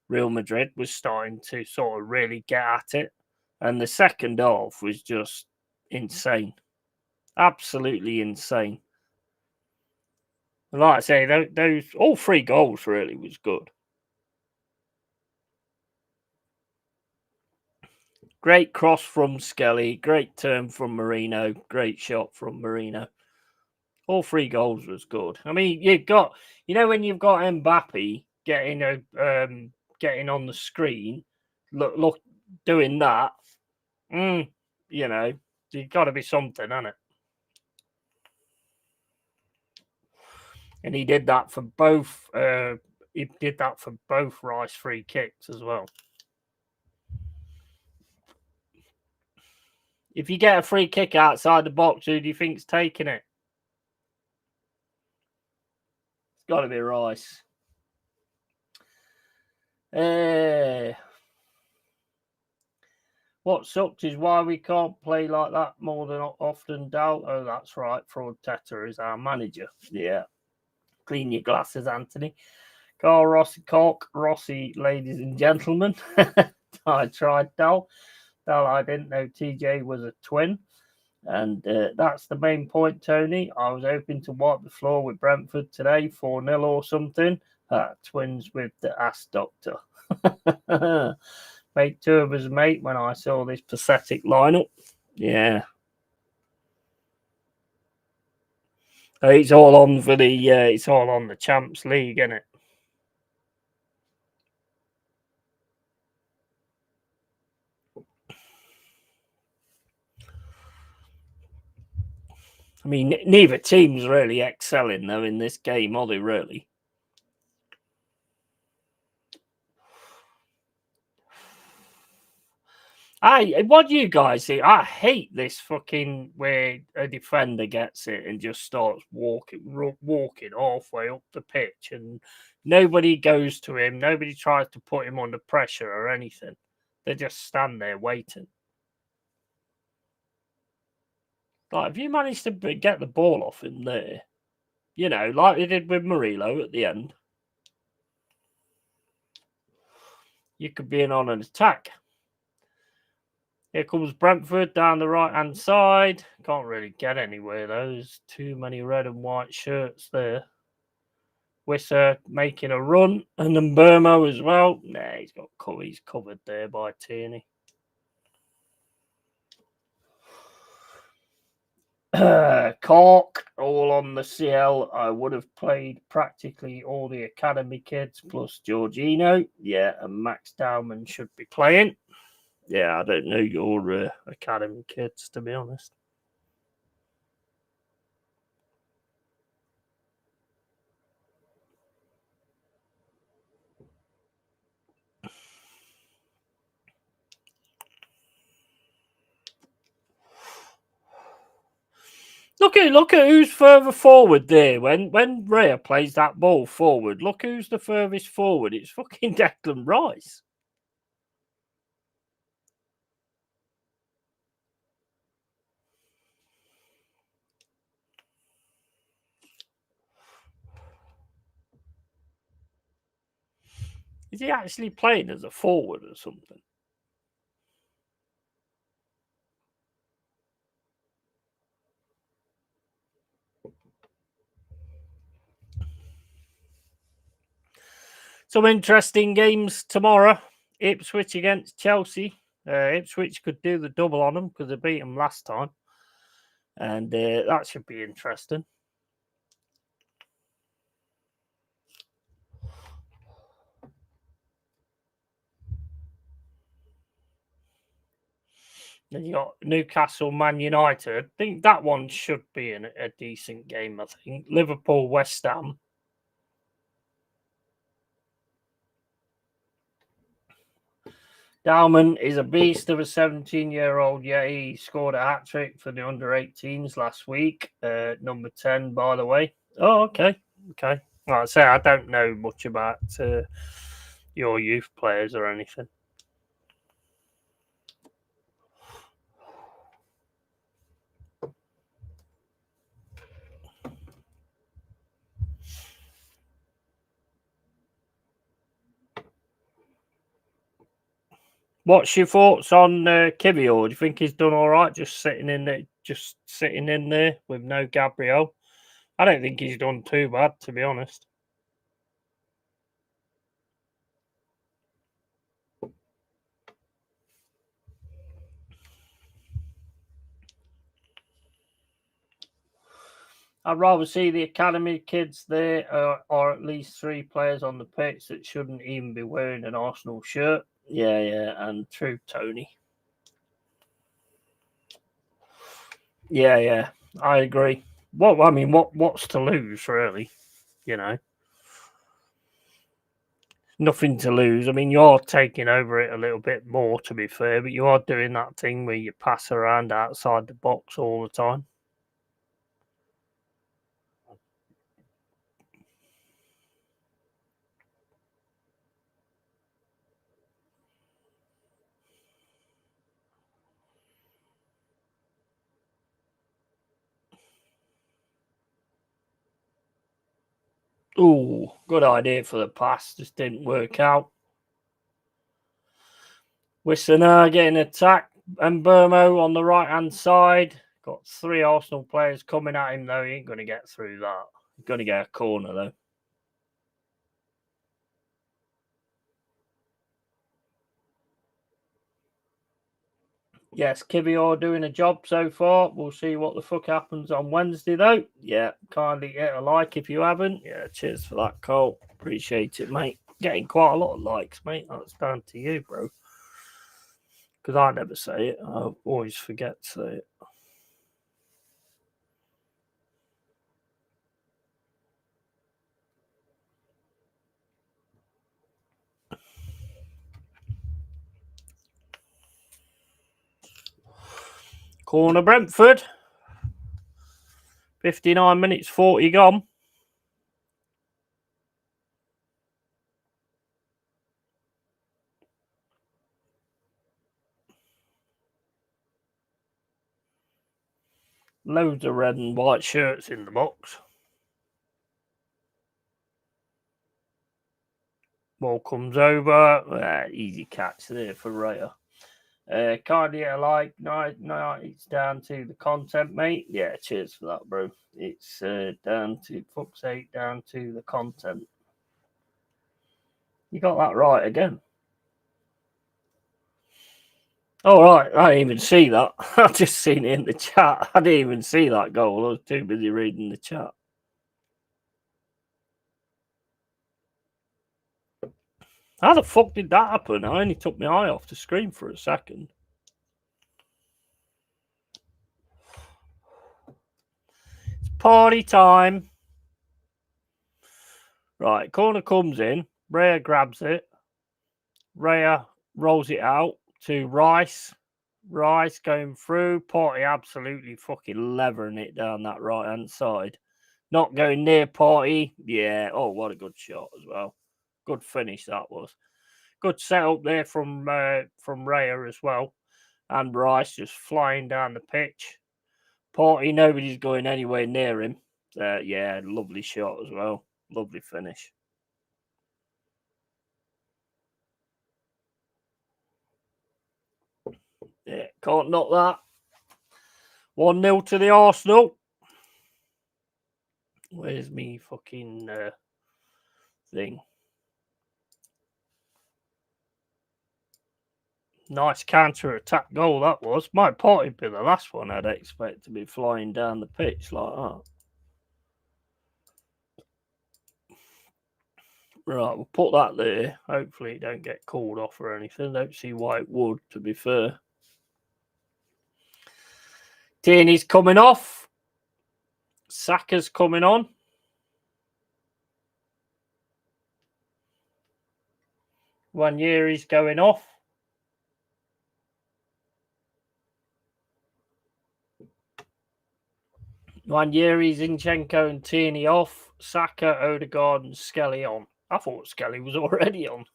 Real Madrid was starting to sort of really get at it. And the second half was just insane. Absolutely insane. And like I say, those all 3 goals really was good. Great cross from Skelly, great turn from Marino, great shot from Marino. All 3 goals was good. I mean, you've got, when you've got Mbappe getting on the screen, look, doing that. There's got to be something, hasn't it? And he did that for both. He did that for both Rice free kicks as well. If you get a free kick outside the box, who do you think's taking it? It's got to be Rice. What sucked is why we can't play like that more than often, Dal. Oh, that's right. Fraud Teta is our manager. Yeah. Clean your glasses, Anthony. Carl Rossi, Cork Rossi, ladies and gentlemen. I tried, Dal. I didn't know TJ was a twin. And that's the main point, Tony. I was hoping to wipe the floor with Brentford today, 4-0 or something. Twins with the ass doctor. Made 2 of us, mate, when I saw this pathetic lineup. Yeah. It's all on for it's all on the Champs League, isn't it? I mean, neither team's really excelling, though, in this game, are they, really? What do you guys think? I hate this fucking where a defender gets it and just starts walking halfway up the pitch, and nobody goes to him. Nobody tries to put him under pressure or anything. They just stand there waiting. Like, if you manage to get the ball off him there, like they did with Murillo at the end, you could be in on an attack. Here comes Brentford down the right-hand side. Can't really get anywhere, though. There's too many red and white shirts there. Wisser making a run. And then Burmo as well. Nah, he's covered there by Tierney. Cork, all on the CL. I would have played practically all the academy kids plus Jorginho. Yeah, and Max Dowman should be playing. Yeah, I don't know your academy kids, to be honest. Look at who's further forward there. When Rhea plays that ball forward, look who's the furthest forward. It's fucking Declan Rice. Is he actually playing as a forward or something? Some interesting games tomorrow. Ipswich against Chelsea. Ipswich could do the double on them because they beat them last time. And that should be interesting. Then you got Newcastle, Man United. I think that one should be a decent game, I think. Liverpool, West Ham. Dowman is a beast of a 17-year-old. Yeah, he scored a hat-trick for the under-18s last week. Number 10, by the way. Oh, okay. Like I say, I don't know much about your youth players or anything. What's your thoughts on Kivior? Do you think he's done all right just sitting in there with no Gabriel? I don't think he's done too bad, to be honest. I'd rather see the academy kids there, or at least 3 players on the pitch that shouldn't even be wearing an Arsenal shirt. Yeah, and true, Tony. Yeah, I agree. Well, I mean, what's to lose, really? You know, nothing to lose. I mean, you're taking over it a little bit more, to be fair, but you are doing that thing where you pass around outside the box all the time. Ooh, good idea for the pass. Just didn't work out. Wissener getting attacked, and Burmo on the right hand side. Got 3 Arsenal players coming at him, though. He ain't going to get through that. He's going to get a corner, though. Yes, Kivior doing a job so far. We'll see what the fuck happens on Wednesday, though. Yeah, kindly hit a like if you haven't. Yeah, cheers for that, Cole. Appreciate it, mate. Getting quite a lot of likes, mate. That's down to you, bro. Because I never say it. I always forget to say it. Corner Brentford. 59 minutes, 40 gone. Loads of red and white shirts in the box. Ball comes over. Easy catch there for Raya. Kindly a like. No, it's down to the content, mate. Yeah, cheers for that, bro. It's down to, fuck's sake, down to the content. You got that right again. All right, I didn't even see that. I just seen it in the chat. I didn't even see that goal. I was too busy reading the chat. How the fuck did that happen? I only took my eye off the screen for a second. It's party time. Right, corner comes in. Raya grabs it. Raya rolls it out to Rice. Rice going through. Party absolutely fucking levering it down that right hand side. Not going near Party. Yeah. Oh, what a good shot as well. Good finish that was. Good setup there from Raya as well. And Rice just flying down the pitch. Party, nobody's going anywhere near him. Yeah, lovely shot as well. Lovely finish. Yeah, can't knock that. 1-0 to the Arsenal. Where's me fucking thing? Nice counter-attack goal that was. Might probably be the last one I'd expect to be flying down the pitch like that. Right, we'll put that there. Hopefully it don't get called off or anything. Don't see why it would, to be fair. Tierney's coming off. Saka's coming on. Wanyeri's going off. Wanyeri, Zinchenko and Tierney off. Saka, Odegaard and Skelly on. I thought Skelly was already on.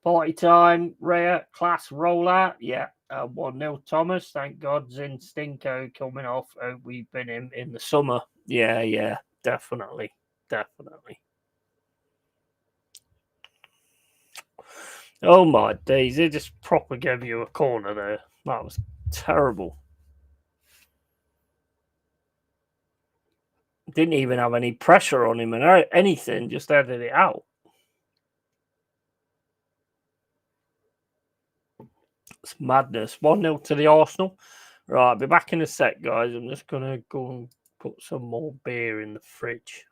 Party time. Raya, class rollout. Yeah. 1-0 Thomas. Thank God. Zinchenko coming off. We've been in the summer. Yeah. Definitely. Oh my days. They just proper gave you a corner there. That was terrible. Didn't even have any pressure on him and anything. Just edited it out. It's madness. 1-0 to the Arsenal. Right, I'll be back in a sec, guys. I'm just going to go and put some more beer in the fridge.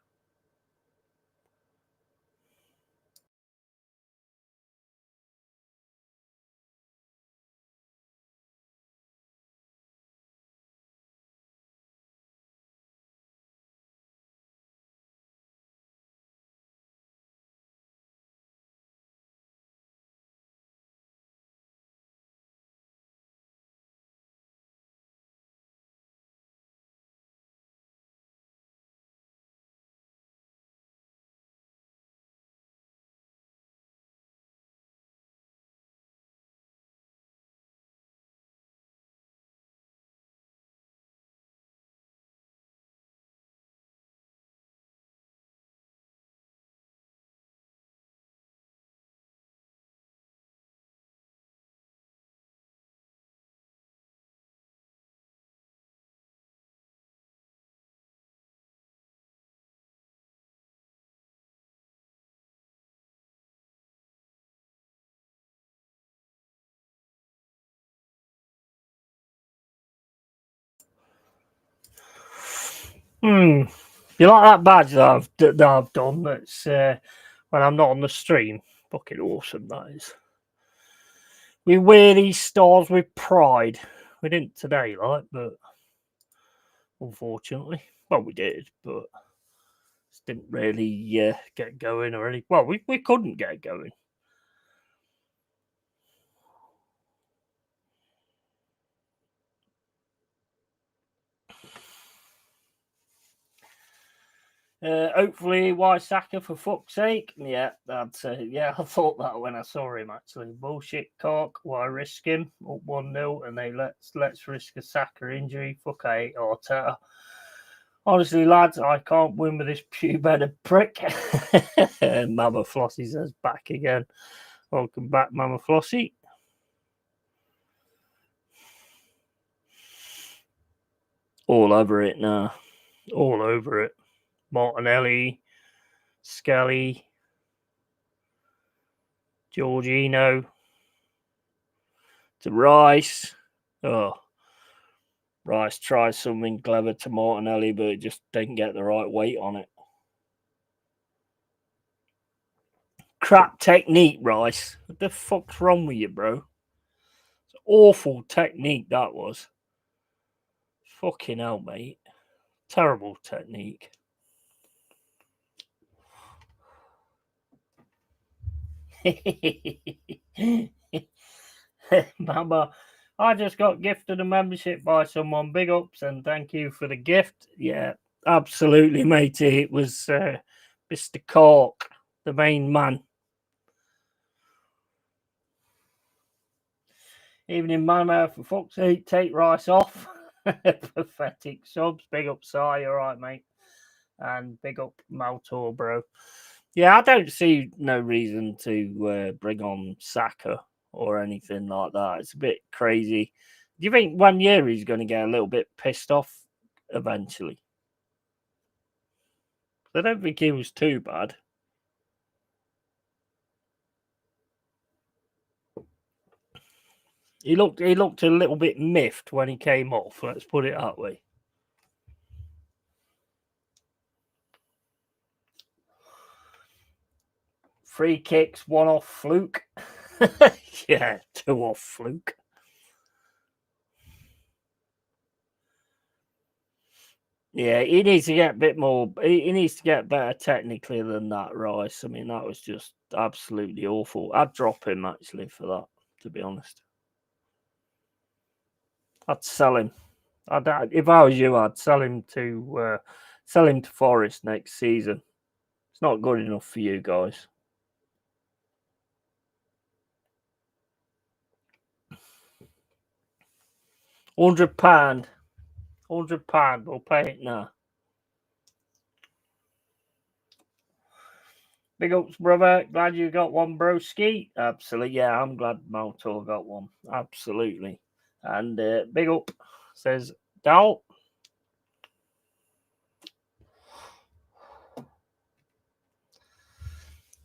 You like that badge that I've done? That's when I'm not on the stream. Fucking awesome, that is. We wear these stars with pride. We didn't today, like, but unfortunately, well, we did, but didn't really get going or anything. Well, we couldn't get going. Hopefully, Saka for fuck's sake. Yeah, that's yeah. I thought that when I saw him actually. Bullshit cock. Why risk him up 1-0 and they let's risk a Saka injury? Fuck Arteta. Honestly, lads, I can't win with this pube-headed prick. Mama Flossie says back again. Welcome back, Mama Flossie. All over it now. All over it. Martinelli, Skelly, Jorginho, to Rice. Oh, Rice tries something clever to Martinelli, but it just didn't get the right weight on it. Crap technique, Rice. What the fuck's wrong with you, bro? It's awful technique, that was. Fucking hell, mate. Terrible technique. Mama, I just got gifted a membership by someone. Big ups and thank you for the gift. Yeah, absolutely, matey. It was Mr. Cork, the main man. Evening, Mama. For fuck's sake, take Rice off. Pathetic subs. Big up, Si. All right, mate. And big up, Maltor, bro. Yeah, I don't see no reason to bring on Saka or anything like that. It's a bit crazy. Do you think 1 year he's going to get a little bit pissed off eventually? I don't think he was too bad. He looked a little bit miffed when he came off. Let's put it that way. Free kicks, 1 off fluke. Yeah, 2 off fluke. Yeah, he needs to get a bit more. He needs to get better technically than that, Rice. I mean, that was just absolutely awful. I'd drop him actually for that, to be honest. I'd sell him. If I was you, I'd sell him to Forest next season. It's not good enough for you guys. £100. £100. We'll pay it now. Big ups, brother. Glad you got one, broski. Absolutely. Yeah, I'm glad Maltor got one. Absolutely. And big up, says Dal.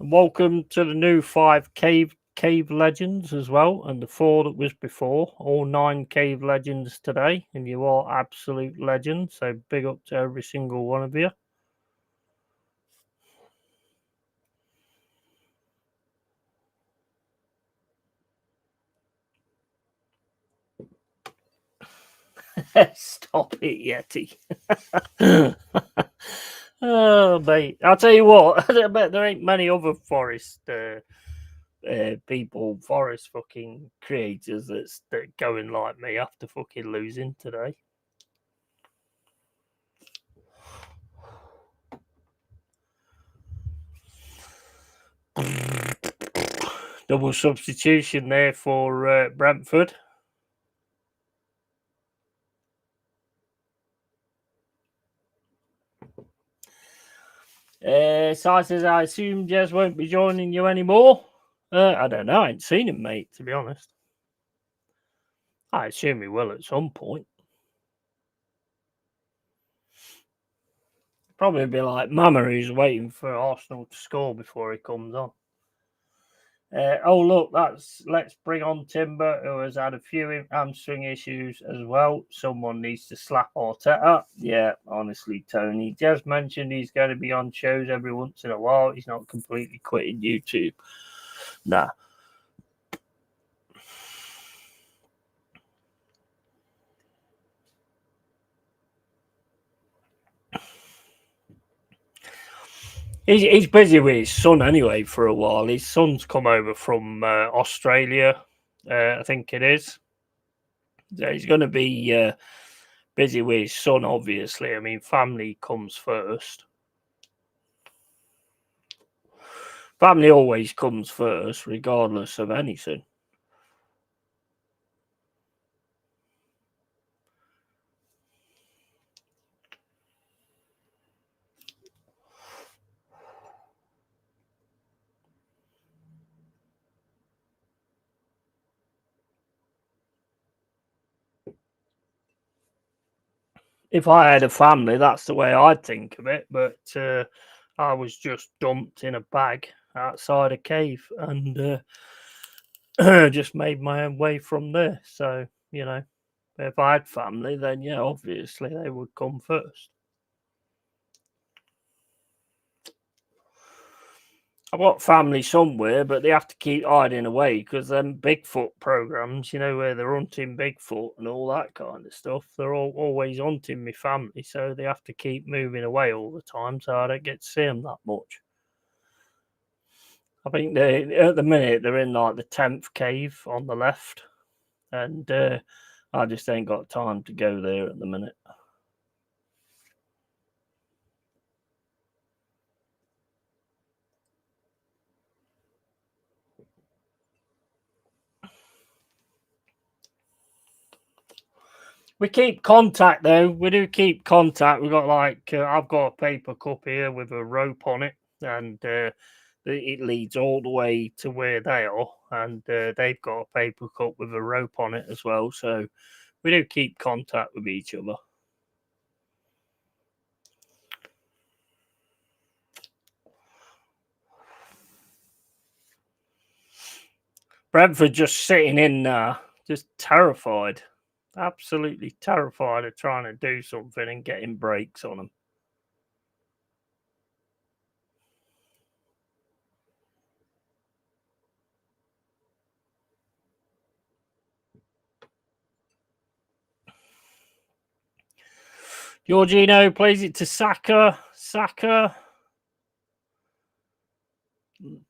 And welcome to the new 5 Cave cave legends as well, and the 4 that was before. All 9 cave legends today, and you are absolute legends. So big up to every single one of you. Stop it, Yeti. Oh, mate. I'll tell you what, I bet there ain't many other forest people, forest fucking creators that going like me after fucking losing today. Double substitution there for Brentford. Si says, I assume Jez won't be joining you anymore. I don't know. I ain't seen him, mate, to be honest. I assume he will at some point. Probably be like Mama, who's waiting for Arsenal to score before he comes on. Oh, look, let's bring on Timber, who has had a few hamstring issues as well. Someone needs to slap Arteta. Yeah, honestly, Tony. Just mentioned he's going to be on shows every once in a while. He's not completely quitting YouTube. Nah. He's busy with his son anyway for a while. His son's come over from Australia, I think it is. So he's going to be busy with his son, obviously. I mean, family comes first. Family always comes first, regardless of anything. If I had a family, that's the way I'd think of it. But I was just dumped in a bag outside a cave and just made my own way from there. So, you know, if I had family, then yeah, obviously they would come first. I've got family somewhere, but they have to keep hiding away because them Bigfoot programs, you know, where they're hunting Bigfoot and all that kind of stuff, they're always hunting my family, so they have to keep moving away all the time, so I don't get to see them that much. I think they at the minute they're in like the 10th cave on the left, and I just ain't got time to go there at the minute. We keep contact though. We do keep contact. We've got like I've got a paper cup here with a rope on it, and it leads all the way to where they are, and they've got a paper cup with a rope on it as well. So we do keep contact with each other. Brentford just sitting in there, just terrified. Absolutely terrified of trying to do something and getting breaks on them. Jorginho plays it to Saka.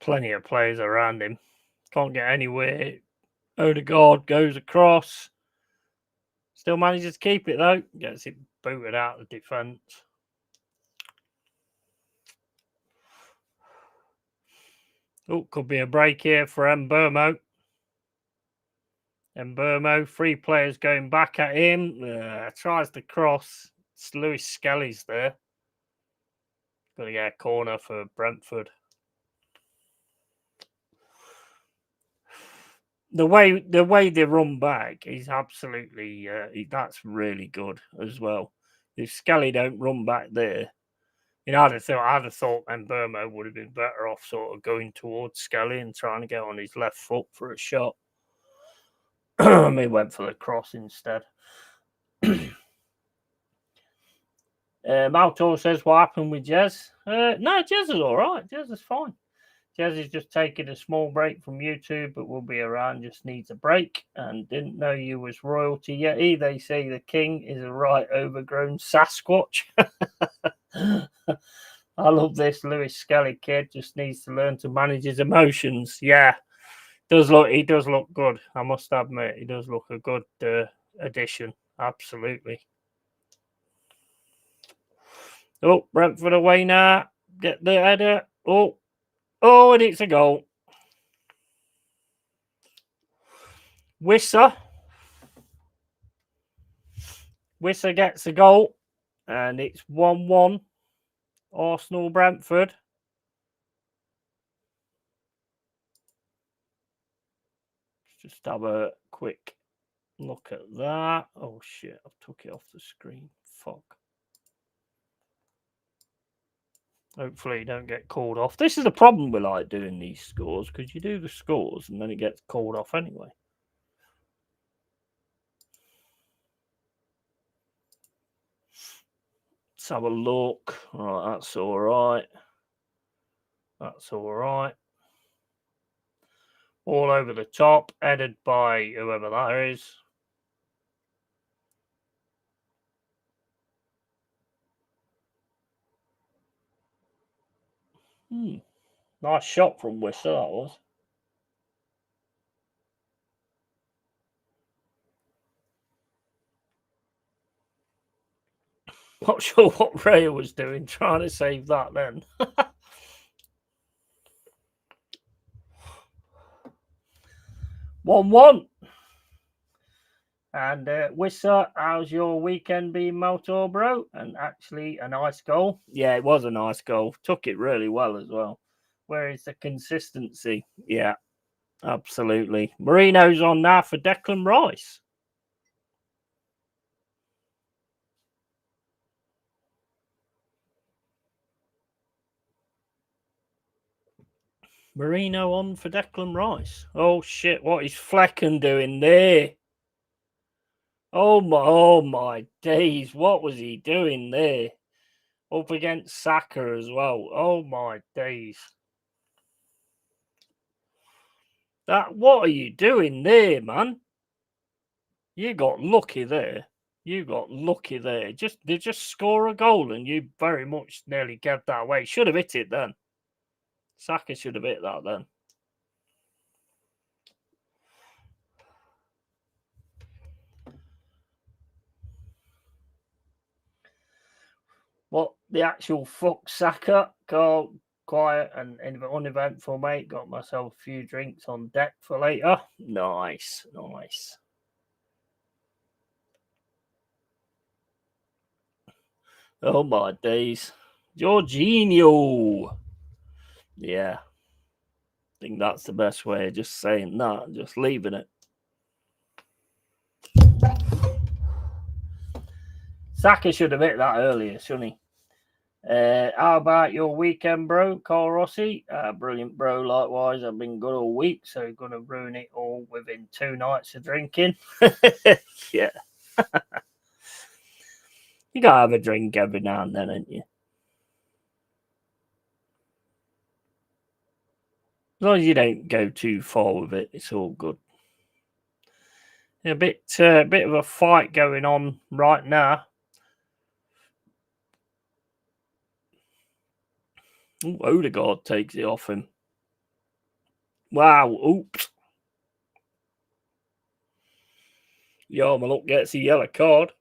Plenty of players around him. Can't get anywhere. Odegaard goes across. Still manages to keep it though. Gets it booted out of defence. Oh, could be a break here for Mbermo. Mbermo, 3 players going back at him. Tries to cross. It's Lewis Skelly's there. Got to get a corner for Brentford. The way they run back is absolutely that's really good as well. If Skelly don't run back there, You know, I'd have thought Mbermo would have been better off sort of going towards Skelly and trying to get on his left foot for a shot. He went for the cross instead. Maltor says, what happened with Jez? No, Jez is all right. Jez is fine. Jez is just taking a small break from YouTube, but will be around, just needs a break. And didn't know you was royalty yet. They say the king is a right overgrown Sasquatch. I love this Lewis Skelly kid. Just needs to learn to manage his emotions. Yeah, he does look good. I must admit, he does look a good addition. Absolutely. Oh, Brentford away now. Get the header. Oh, and it's a goal. Wissa gets a goal, and it's 1-1. Arsenal Brentford. Let's just have a quick look at that. Oh shit, I've took it off the screen. Fuck. Hopefully you don't get called off. This is the problem with like doing these scores, because you do the scores and then it gets called off anyway. Let's have a look. All right, that's all right. That's all right. All over the top, headed by whoever that is. Nice shot from Wissa, that was. Not sure what Raya was doing, trying to save that then. 1-1. And Wissa, how's your weekend been, Motor Bro? And actually, a nice goal. Yeah, it was a nice goal. Took it really well as well. Where is the consistency? Yeah, absolutely. Marino's on now for Declan Rice. Marino on for Declan Rice. Oh shit, what is Flecken doing there? Oh my days, what was he doing there? Up against Saka as well. Oh my days. What are you doing there, man? You got lucky there. You got lucky there. They just score a goal and you very much nearly gave that away. Should have hit it then. Saka should have hit that then. What the actual fuck, Saka? Go quiet and uneventful, mate. Got myself a few drinks on deck for later. Nice. Oh my days. Jorginho. Yeah. I think that's the best way of just saying that, just leaving it. Saka should have hit that earlier, shouldn't he? How about your weekend, bro? Carl Rossi. Brilliant, bro. Likewise, I've been good all week, so going to ruin it all within 2 nights of drinking. Yeah. You got to have a drink every now and then, ain't you? As long as you don't go too far with it, it's all good. A bit of a fight going on right now. Ooh, Odegaard takes it off him. Wow, oops. Yarmulke gets a yellow card.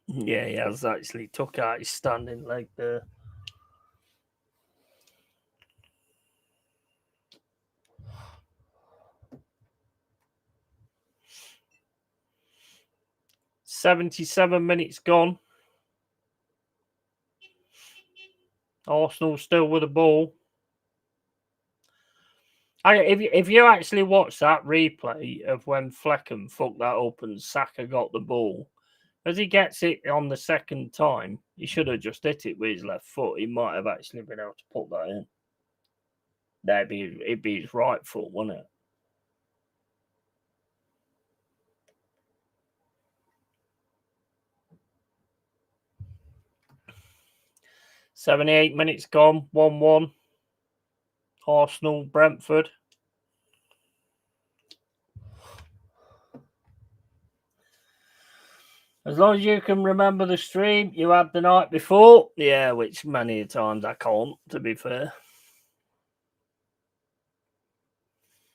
Yeah, he has actually took out his standing leg there. "77 minutes gone. Arsenal still with the ball. If you actually watch that replay of when Fleckham fucked that up and Saka got the ball, as he gets it on the second time, he should have just hit it with his left foot. He might have actually been able to put that in. It'd be his right foot, wouldn't it? $78 gone, 1-1. Arsenal, Brentford. As long as you can remember the stream you had the night before. Yeah, which many times I can't, to be fair.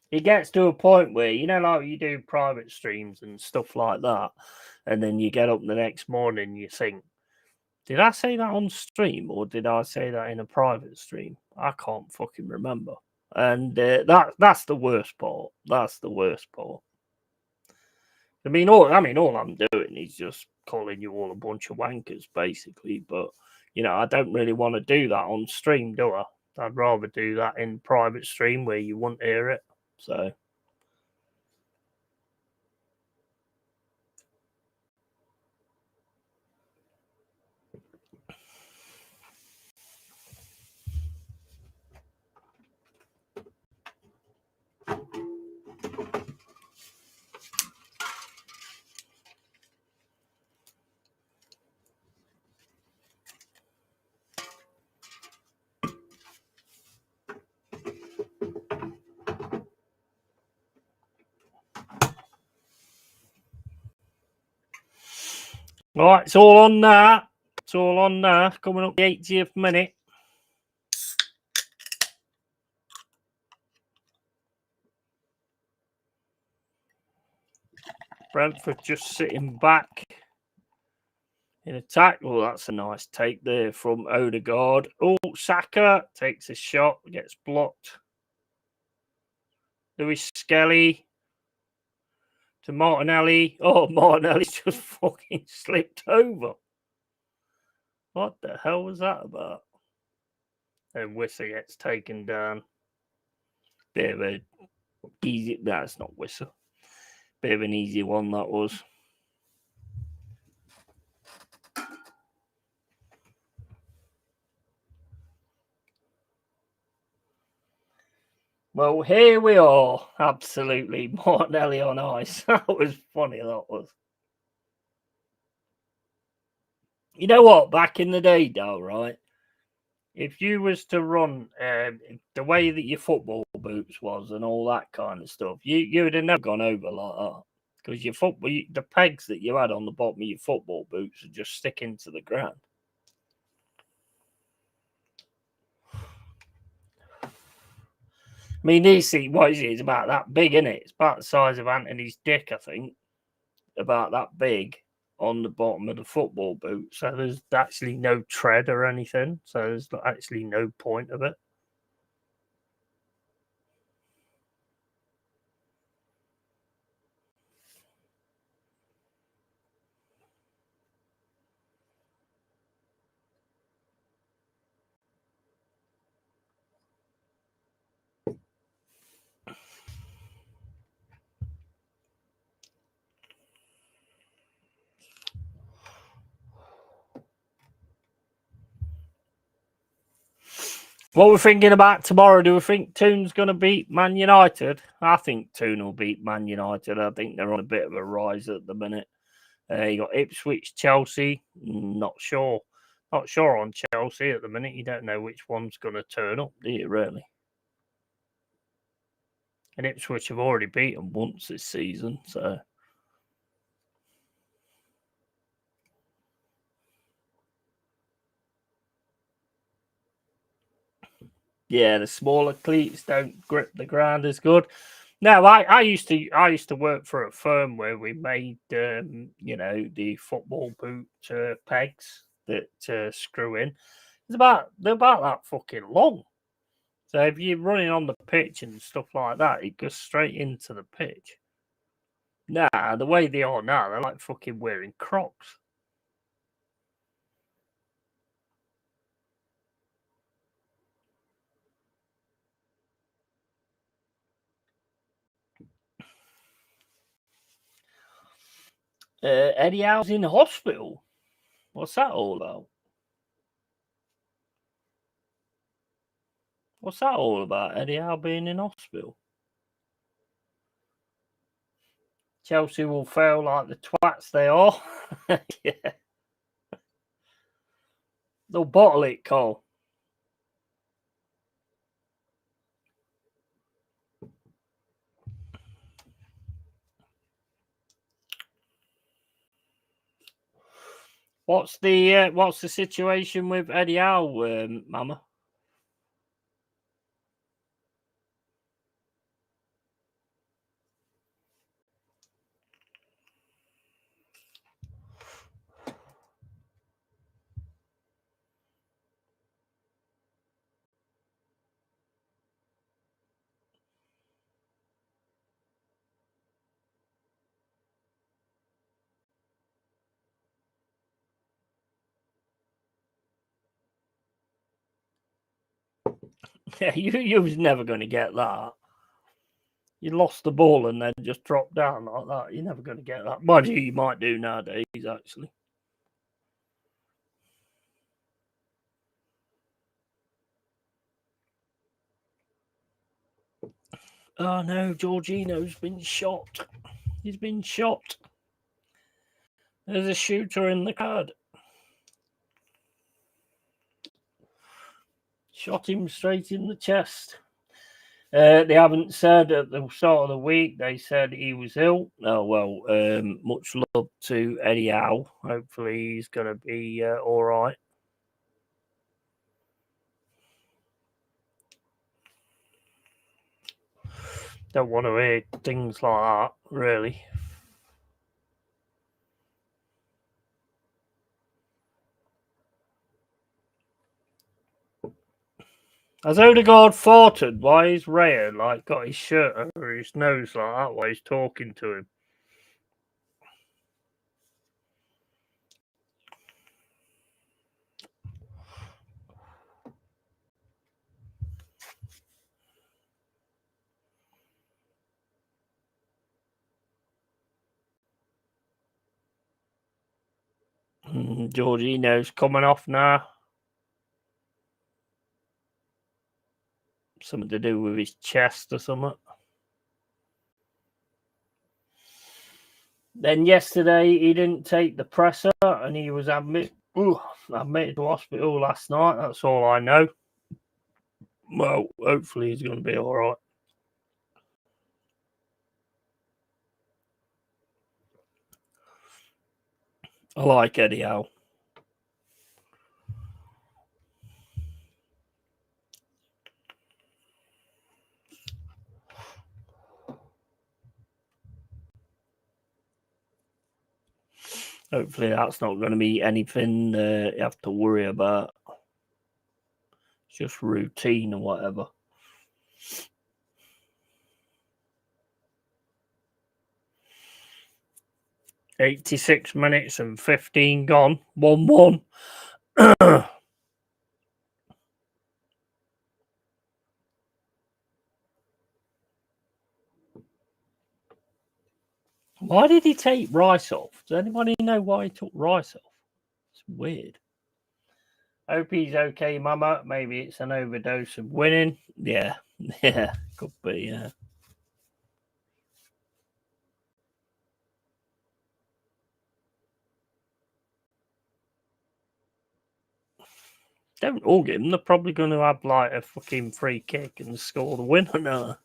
It gets to a point where, like you do private streams and stuff like that, and then you get up the next morning and you think, did I say that on stream or did I say that in a private stream? I can't fucking remember. And that's the worst part. That's the worst part. All I'm doing is just calling you all a bunch of wankers, basically. But I don't really want to do that on stream, do I? I'd rather do that in private stream where you won't hear it. So. All right, it's all on there. It's all on there. Coming up the 80th minute. Brentford just sitting back in attack. Oh, that's a nice take there from Odegaard. Oh, Saka takes a shot, gets blocked. Lewis Skelly to Martinelli. Oh, Martinelli's just fucking slipped over. What the hell was that about? And Wissa gets taken down. Bit of a easy. That's not Wissa. Bit of an easy one that was. Well, here we are. Absolutely. Martinelli on ice. That was funny, that was. You know what? Back in the day, though, right? If you was to run the way that your football boots was and all that kind of stuff, you would have never gone over like that. Because the pegs that you had on the bottom of your football boots would just stick into the ground. What is it? It's about that big, isn't it? It's about the size of Anthony's dick, I think. About that big on the bottom of the football boot. So there's actually no tread or anything. So there's actually no point of it. What we're thinking about tomorrow, do we think Toon's going to beat Man United? I think Toon will beat Man United. I think they're on a bit of a rise at the minute. You got Ipswich, Chelsea. Not sure. Not sure on Chelsea at the minute. You don't know which one's going to turn up, do you, really? And Ipswich have already beaten once this season, so... Yeah, the smaller cleats don't grip the ground as good. No, I used to work for a firm where we made the football boot pegs that screw in. They're about that fucking long. So if you're running on the pitch and stuff like that, it goes straight into the pitch. Nah, the way they are now, they're like fucking wearing Crocs. Eddie Howe's in hospital. What's that all about? What's that all about? Eddie Howe being in hospital? Chelsea will fail like the twats they are. Yeah. They'll bottle it, Cole. What's the situation with Eddie Howe, Mama? Yeah, you was never going to get that. You lost the ball and then just dropped down like that. You're never going to get that. Mind you might do nowadays, actually. Oh no, Jorginho's been shot. He's been shot. There's a shooter in the crowd. Shot him straight in the chest. They haven't said at the start of the week. They said he was ill. Oh well. Much love to Eddie Howe. Hopefully he's going to be all right. Don't want to hear things like that, really. Has Odegaard farted? Why is Raya got his shirt over his nose like that while he's talking to him? Jorginho's coming off now. Something to do with his chest or something. Then yesterday he didn't take the presser and he was admitted to hospital last night. That's all I know. Well, hopefully he's going to be all right. I like Eddie Howe. Hopefully that's not going to be anything you have to worry about. It's just routine or whatever. $86 minutes and 15 gone. 1-1. Why did he take Rice off? Does anybody know why he took Rice off? It's weird. Hope he's okay, Mama. Maybe it's an overdose of winning. Yeah, yeah, could be, yeah. Don't hug him. They're probably going to have a fucking free kick and score the winner now.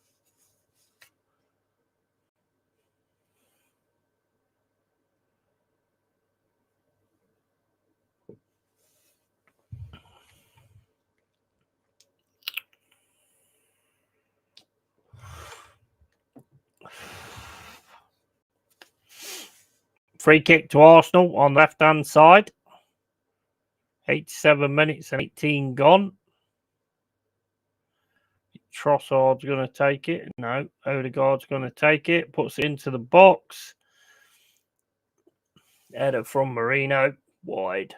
Free kick to Arsenal on left-hand side. 87 minutes and 18 gone. Trossard's going to take it. No, Odegaard's going to take it. Puts it into the box. Header from Marino. Wide.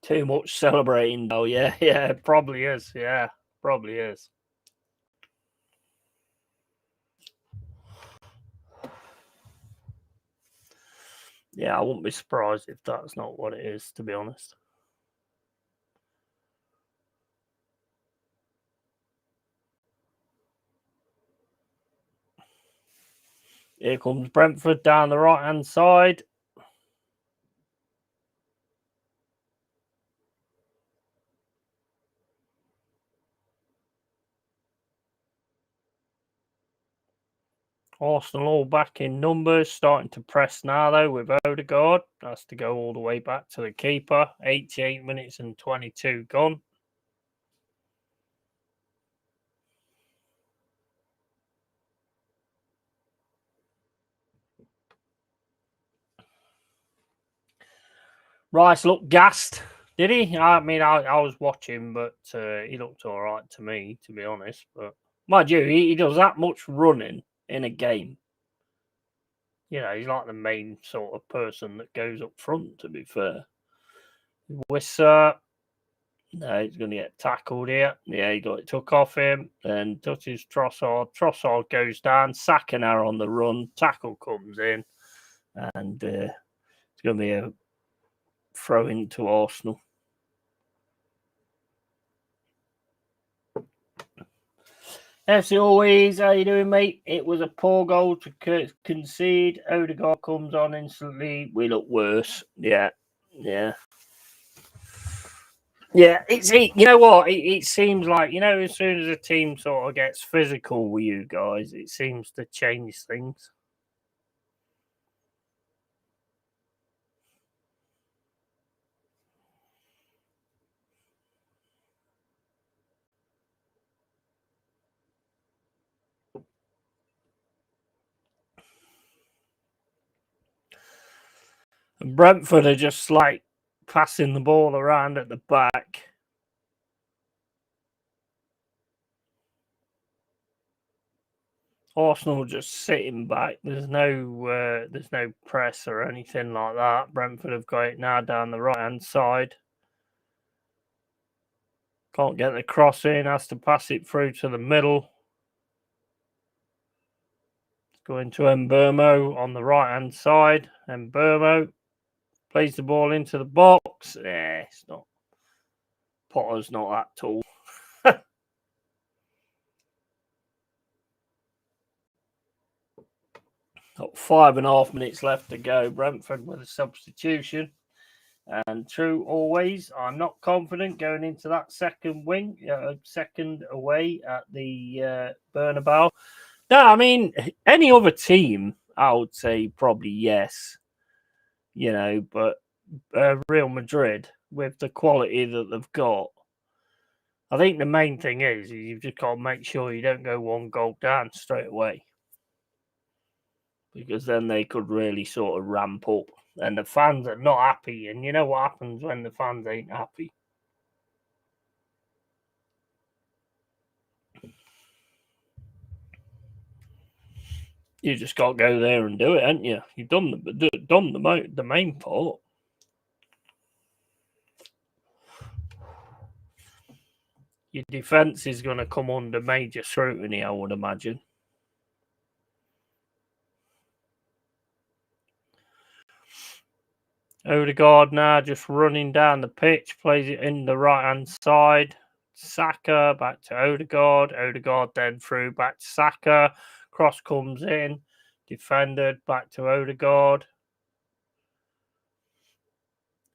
Too much celebrating, though. Yeah, probably is. Yeah, probably is. Yeah, I wouldn't be surprised if that's not what it is, to be honest. Here comes Brentford down the right-hand side. Arsenal all back in numbers, starting to press now, though, with Odegaard. Has to go all the way back to the keeper. 88 minutes and 22 gone. Rice looked gassed, did he? I mean, I was watching, but he looked all right to me, to be honest. But mind you, he does that much running in a game. You know, he's like the main sort of person that goes up front, to be fair. Wissa, no, he's going to get tackled here. Yeah, he got it took off him and touches Trossard. Trossard goes down. Saka now on the run. Tackle comes in. And it's going to be a throw into Arsenal. FC Always, how you doing, mate? It was a poor goal to concede. Odegaard comes on instantly. We look worse. Yeah. It's you know what? It seems like, you know, as soon as a team sort of gets physical with you guys, it seems to change things. And Brentford are just like passing the ball around at the back. Arsenal just sitting back. There's no press or anything like that. Brentford have got it now down the right hand side. Can't get the cross in. Has to pass it through to the middle. It's going to Mbermo on the right hand side. Mbermo plays the ball into the box. Yeah, it's not. Potter's not that tall. Got 5.5 minutes left to go. Brentford with a substitution. And true always, I'm not confident going into that second away at the Bernabeu. No, I mean, any other team, I would say probably yes. You know, but Real Madrid, with the quality that they've got, I think the main thing is you've just got to make sure you don't go one goal down straight away. Because then they could really sort of ramp up. And the fans are not happy. And you know what happens when the fans ain't happy? You just got to go there and do it, haven't you? You've done the main part. Your defence is going to come under major scrutiny, I would imagine. Odegaard now just running down the pitch, plays it in the right-hand side. Saka back to Odegaard. Odegaard then through back to Saka. Cross comes in. Defended back to Odegaard.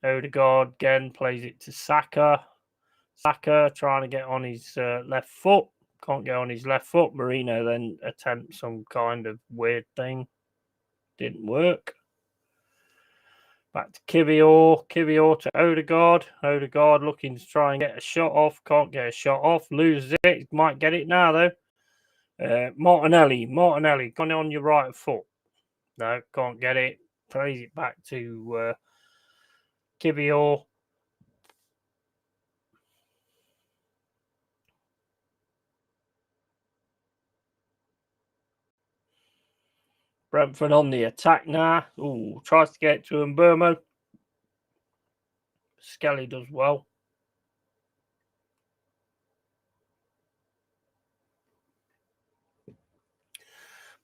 Odegaard again plays it to Saka. Saka trying to get on his left foot. Can't get on his left foot. Marino then attempts some kind of weird thing. Didn't work. Back to Kivior. Kivior to Odegaard. Odegaard looking to try and get a shot off. Can't get a shot off. Loses it. Might get it now, though. Martinelli. Gone on your right foot. No, can't get it. Plays it back to Kivior. Brentford on the attack now. Ooh, tries to get to Mbermo. Skelly does well.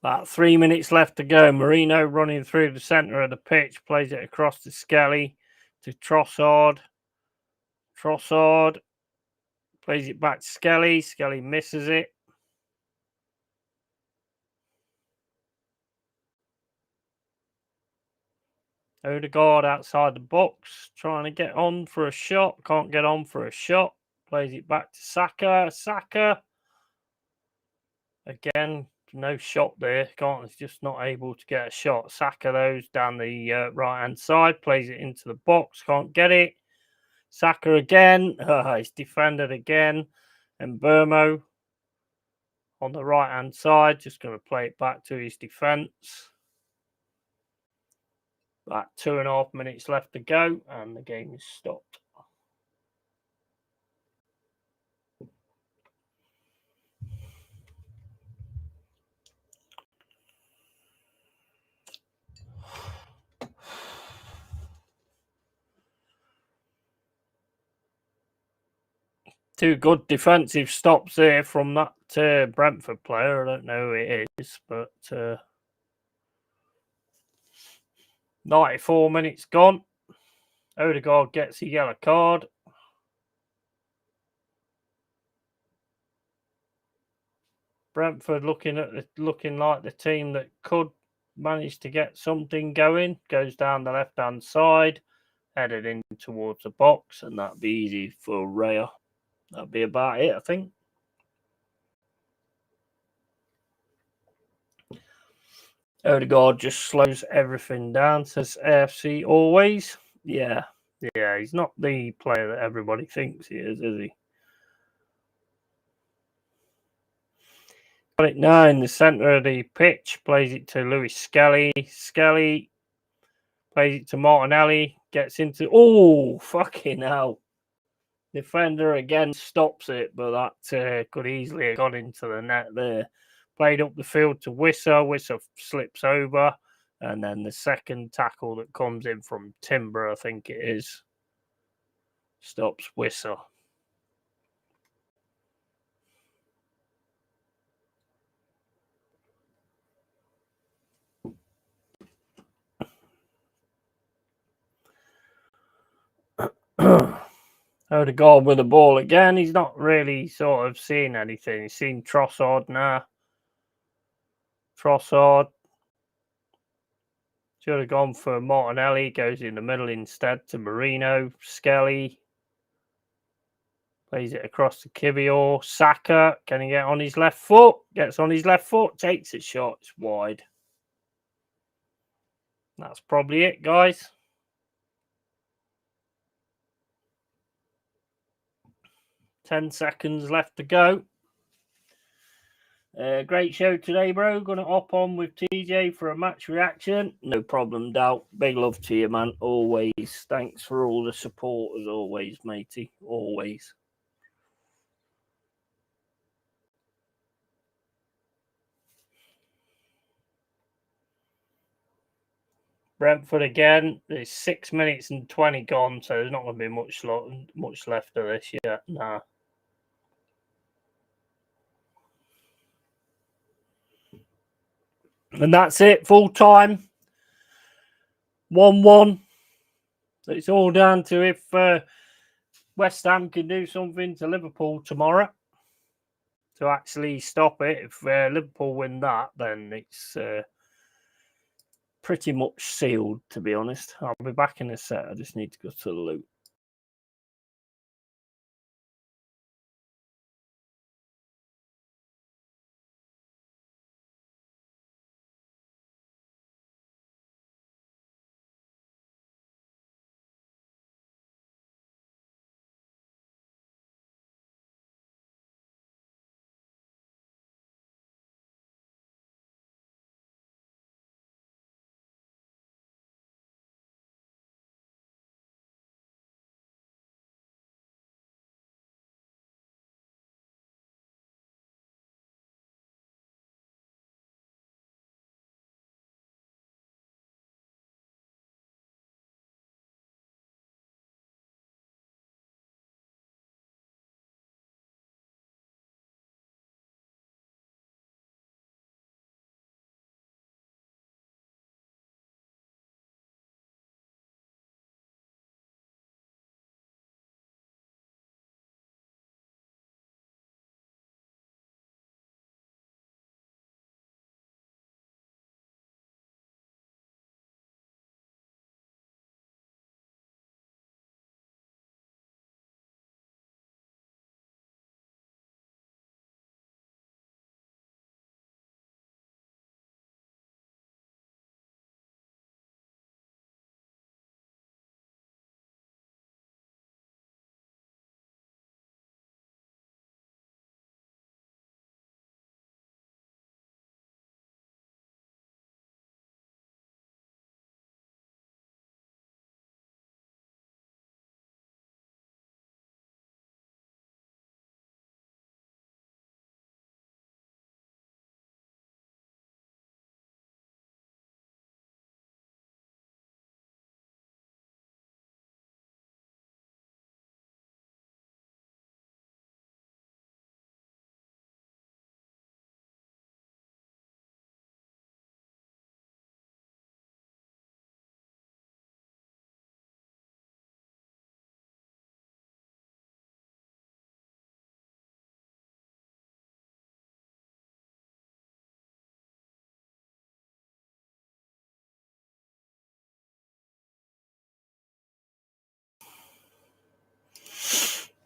About 3 minutes left to go. Marino running through the centre of the pitch, plays it across to Skelly, to Trossard. Trossard plays it back to Skelly. Skelly misses it. Odegaard outside the box, trying to get on for a shot. Can't get on for a shot. Plays it back to Saka. Saka. Again, no shot there. He's just not able to get a shot. Saka, those down the right-hand side. Plays it into the box. Can't get it. Saka again. He's defended again. And Burmo on the right-hand side. Just going to play it back to his defence. About 2.5 minutes left to go. And the game is stopped. Two good defensive stops there from that Brentford player. I don't know who it is, but 94 minutes gone. Odegaard gets a yellow card. Brentford looking like the team that could manage to get something going. Goes down the left-hand side, headed in towards the box, and that'd be easy for Raya. That'd be about it, I think. Odegaard just slows everything down, says AFC always. Yeah, he's not the player that everybody thinks he is he? Got it now in the centre of the pitch, plays it to Lewis Skelly. Skelly plays it to Martinelli, gets into... Oh, fucking hell. Defender again stops it, but that could easily have got into the net there. Played up the field to Wissa. Wissa slips over. And then the second tackle that comes in from Timber, I think it is, stops Wissa. Odegaard with the ball again. He's not really sort of seen anything. He's seen Trossard now. Trossard should have gone for Martinelli. Goes in the middle instead to Marino. Skelly plays it across to Kivior. Saka, can he get on his left foot? Gets on his left foot. Takes a shot. It's wide. That's probably it, guys. 10 seconds left to go. Great show today, bro. Gonna hop on with TJ for a match reaction. No problem, Doubt. Big love to you, man. Always. Thanks for all the support, as always, matey. Always. Brentford again. There's 6 minutes and 20 gone, so there's not going to be much left of this yet. Nah. And that's it. Full time. 1-1. It's all down to if West Ham can do something to Liverpool tomorrow to actually stop it. If Liverpool win that, then it's pretty much sealed, to be honest. I'll be back in a set. I just need to go to the loo.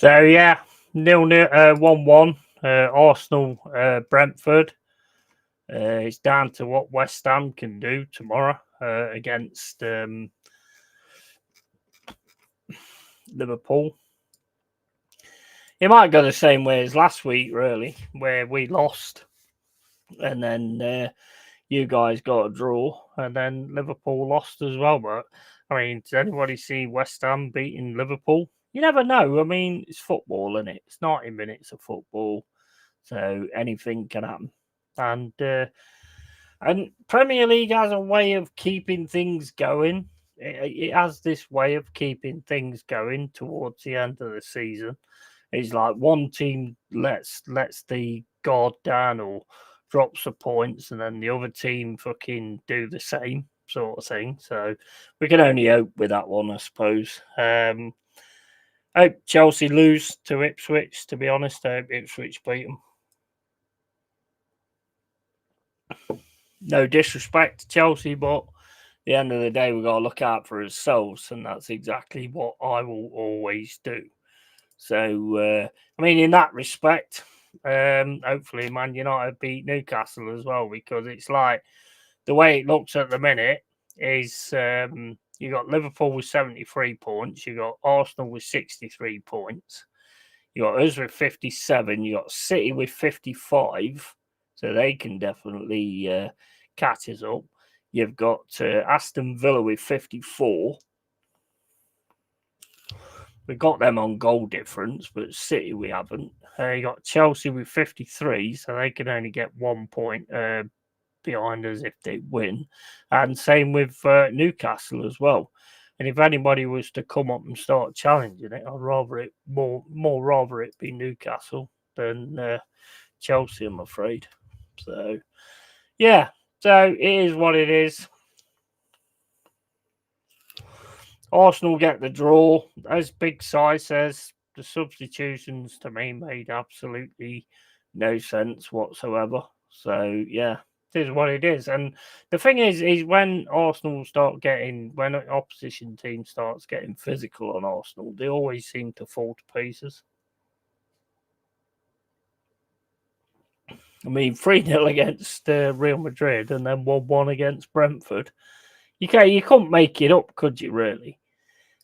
So yeah, 0-0, 1-1. Arsenal, Brentford. It's down to what West Ham can do tomorrow against Liverpool. It might go the same way as last week, really, where we lost, and then you guys got a draw, and then Liverpool lost as well. But I mean, does anybody see West Ham beating Liverpool? You never know. I mean, it's football, isn't it? It's 90 minutes of football, so anything can happen. And Premier League has a way of keeping things going. It has this way of keeping things going towards the end of the season. It's like one team lets the guard down or drops the points, and then the other team fucking do the same sort of thing. So we can only hope with that one, I suppose. I hope Chelsea lose to Ipswich. To be honest, I hope Ipswich beat them. No disrespect to Chelsea, but at the end of the day, we've got to look out for ourselves, and that's exactly what I will always do. So, I mean, in that respect, hopefully Man United beat Newcastle as well, because it's like the way it looks at the minute is you got Liverpool with 73 points, you got Arsenal with 63 points, you got us with 57, you got City with 55, so they can definitely catch us up. You've got Aston Villa with 54. We got them on goal difference, but City we haven't. You got Chelsea with 53, so they can only get 1 point behind us if they win. And same with Newcastle as well. And if anybody was to come up and start challenging it, I'd rather it more rather it be Newcastle than Chelsea, I'm afraid. So yeah, so it is what it is. Arsenal get the draw. As Big Si says, the substitutions to me made absolutely no sense whatsoever. So yeah, it is what it is. And the thing is when Arsenal start getting, when an opposition team starts getting physical on Arsenal, they always seem to fall to pieces. I mean, 3-0 against Real Madrid and then 1-1 against Brentford. You couldn't make it up, could you, really?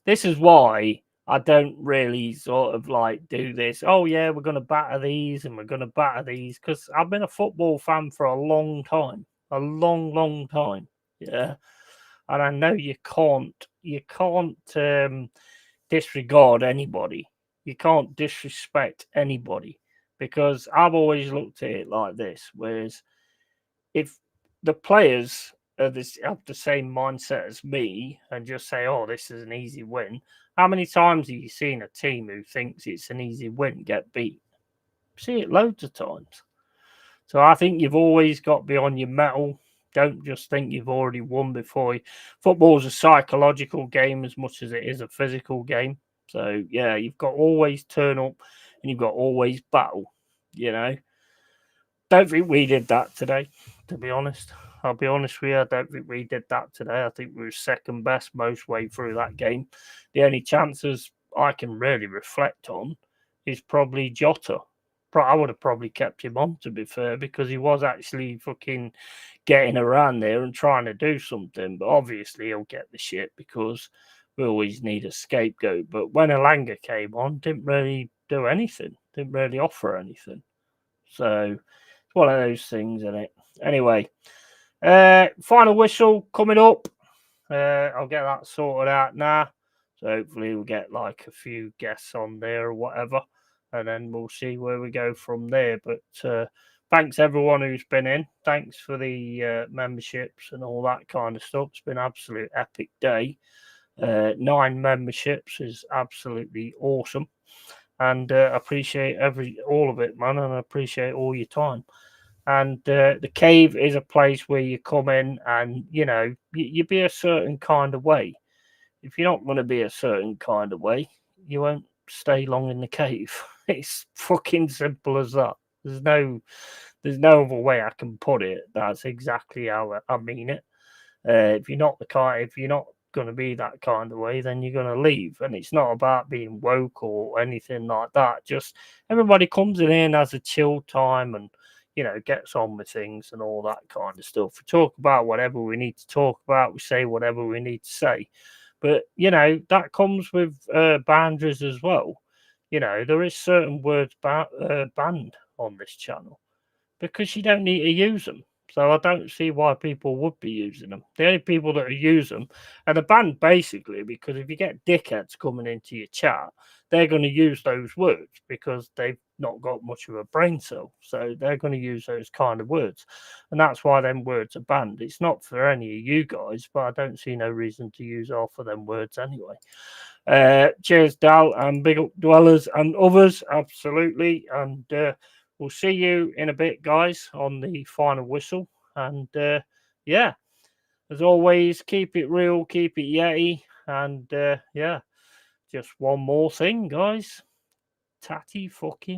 This is why I don't really sort of like do this. Oh, yeah, we're going to batter these and we're going to batter these, because I've been a football fan for a long time, a long, long time. Yeah. And I know you can't disregard anybody. You can't disrespect anybody, because I've always looked at it like this. Whereas if the players have the same mindset as me and just say, "Oh, this is an easy win," how many times have you seen a team who thinks it's an easy win get beat? See it loads of times. So I think you've always got to be on your mettle. Don't just think you've already won before. Football's a psychological game as much as it is a physical game. So yeah, you've got to always turn up and you've got to always battle. You know, don't think we did that today, to be honest. I'll be honest with you, I don't think we did that today. I think we were second best most way through that game. The only chances I can really reflect on is probably Jota. I would have probably kept him on, to be fair, because he was actually fucking getting around there and trying to do something. But obviously, he'll get the shit because we always need a scapegoat. But when Elanga came on, didn't really do anything, didn't really offer anything. So it's one of those things, isn't it? Anyway, final whistle coming up. I'll get that sorted out now. So hopefully we'll get like a few guests on there or whatever, and then we'll see where we go from there. But thanks everyone who's been in. Thanks for the memberships and all that kind of stuff. It's been an absolute epic day. 9 memberships is absolutely awesome, and appreciate all of it, man, and I appreciate all your time. And the cave is a place where you come in and, you be a certain kind of way. If you're not going to be a certain kind of way, you won't stay long in the cave. It's fucking simple as that. There's no other way I can put it. That's exactly how I mean it. If you're not going to be that kind of way, then you're going to leave. And it's not about being woke or anything like that. Just everybody comes in here and has a chill time and, gets on with things and all that kind of stuff. We talk about whatever we need to talk about. We say whatever we need to say. But, that comes with boundaries as well. There is certain words banned on this channel because you don't need to use them. So I don't see why people would be using them. The only people that use them are the banned basically because if you get dickheads coming into your chat, they're going to use those words because they've not got much of a brain cell. So they're going to use those kind of words. And that's why them words are banned. It's not for any of you guys, but I don't see no reason to use half of them words anyway. Cheers, Dal, and big up dwellers and others, absolutely. And we'll see you in a bit, guys, on the final whistle. And yeah, as always, keep it real, keep it Yeti. And yeah, just one more thing, guys. Tatty fucking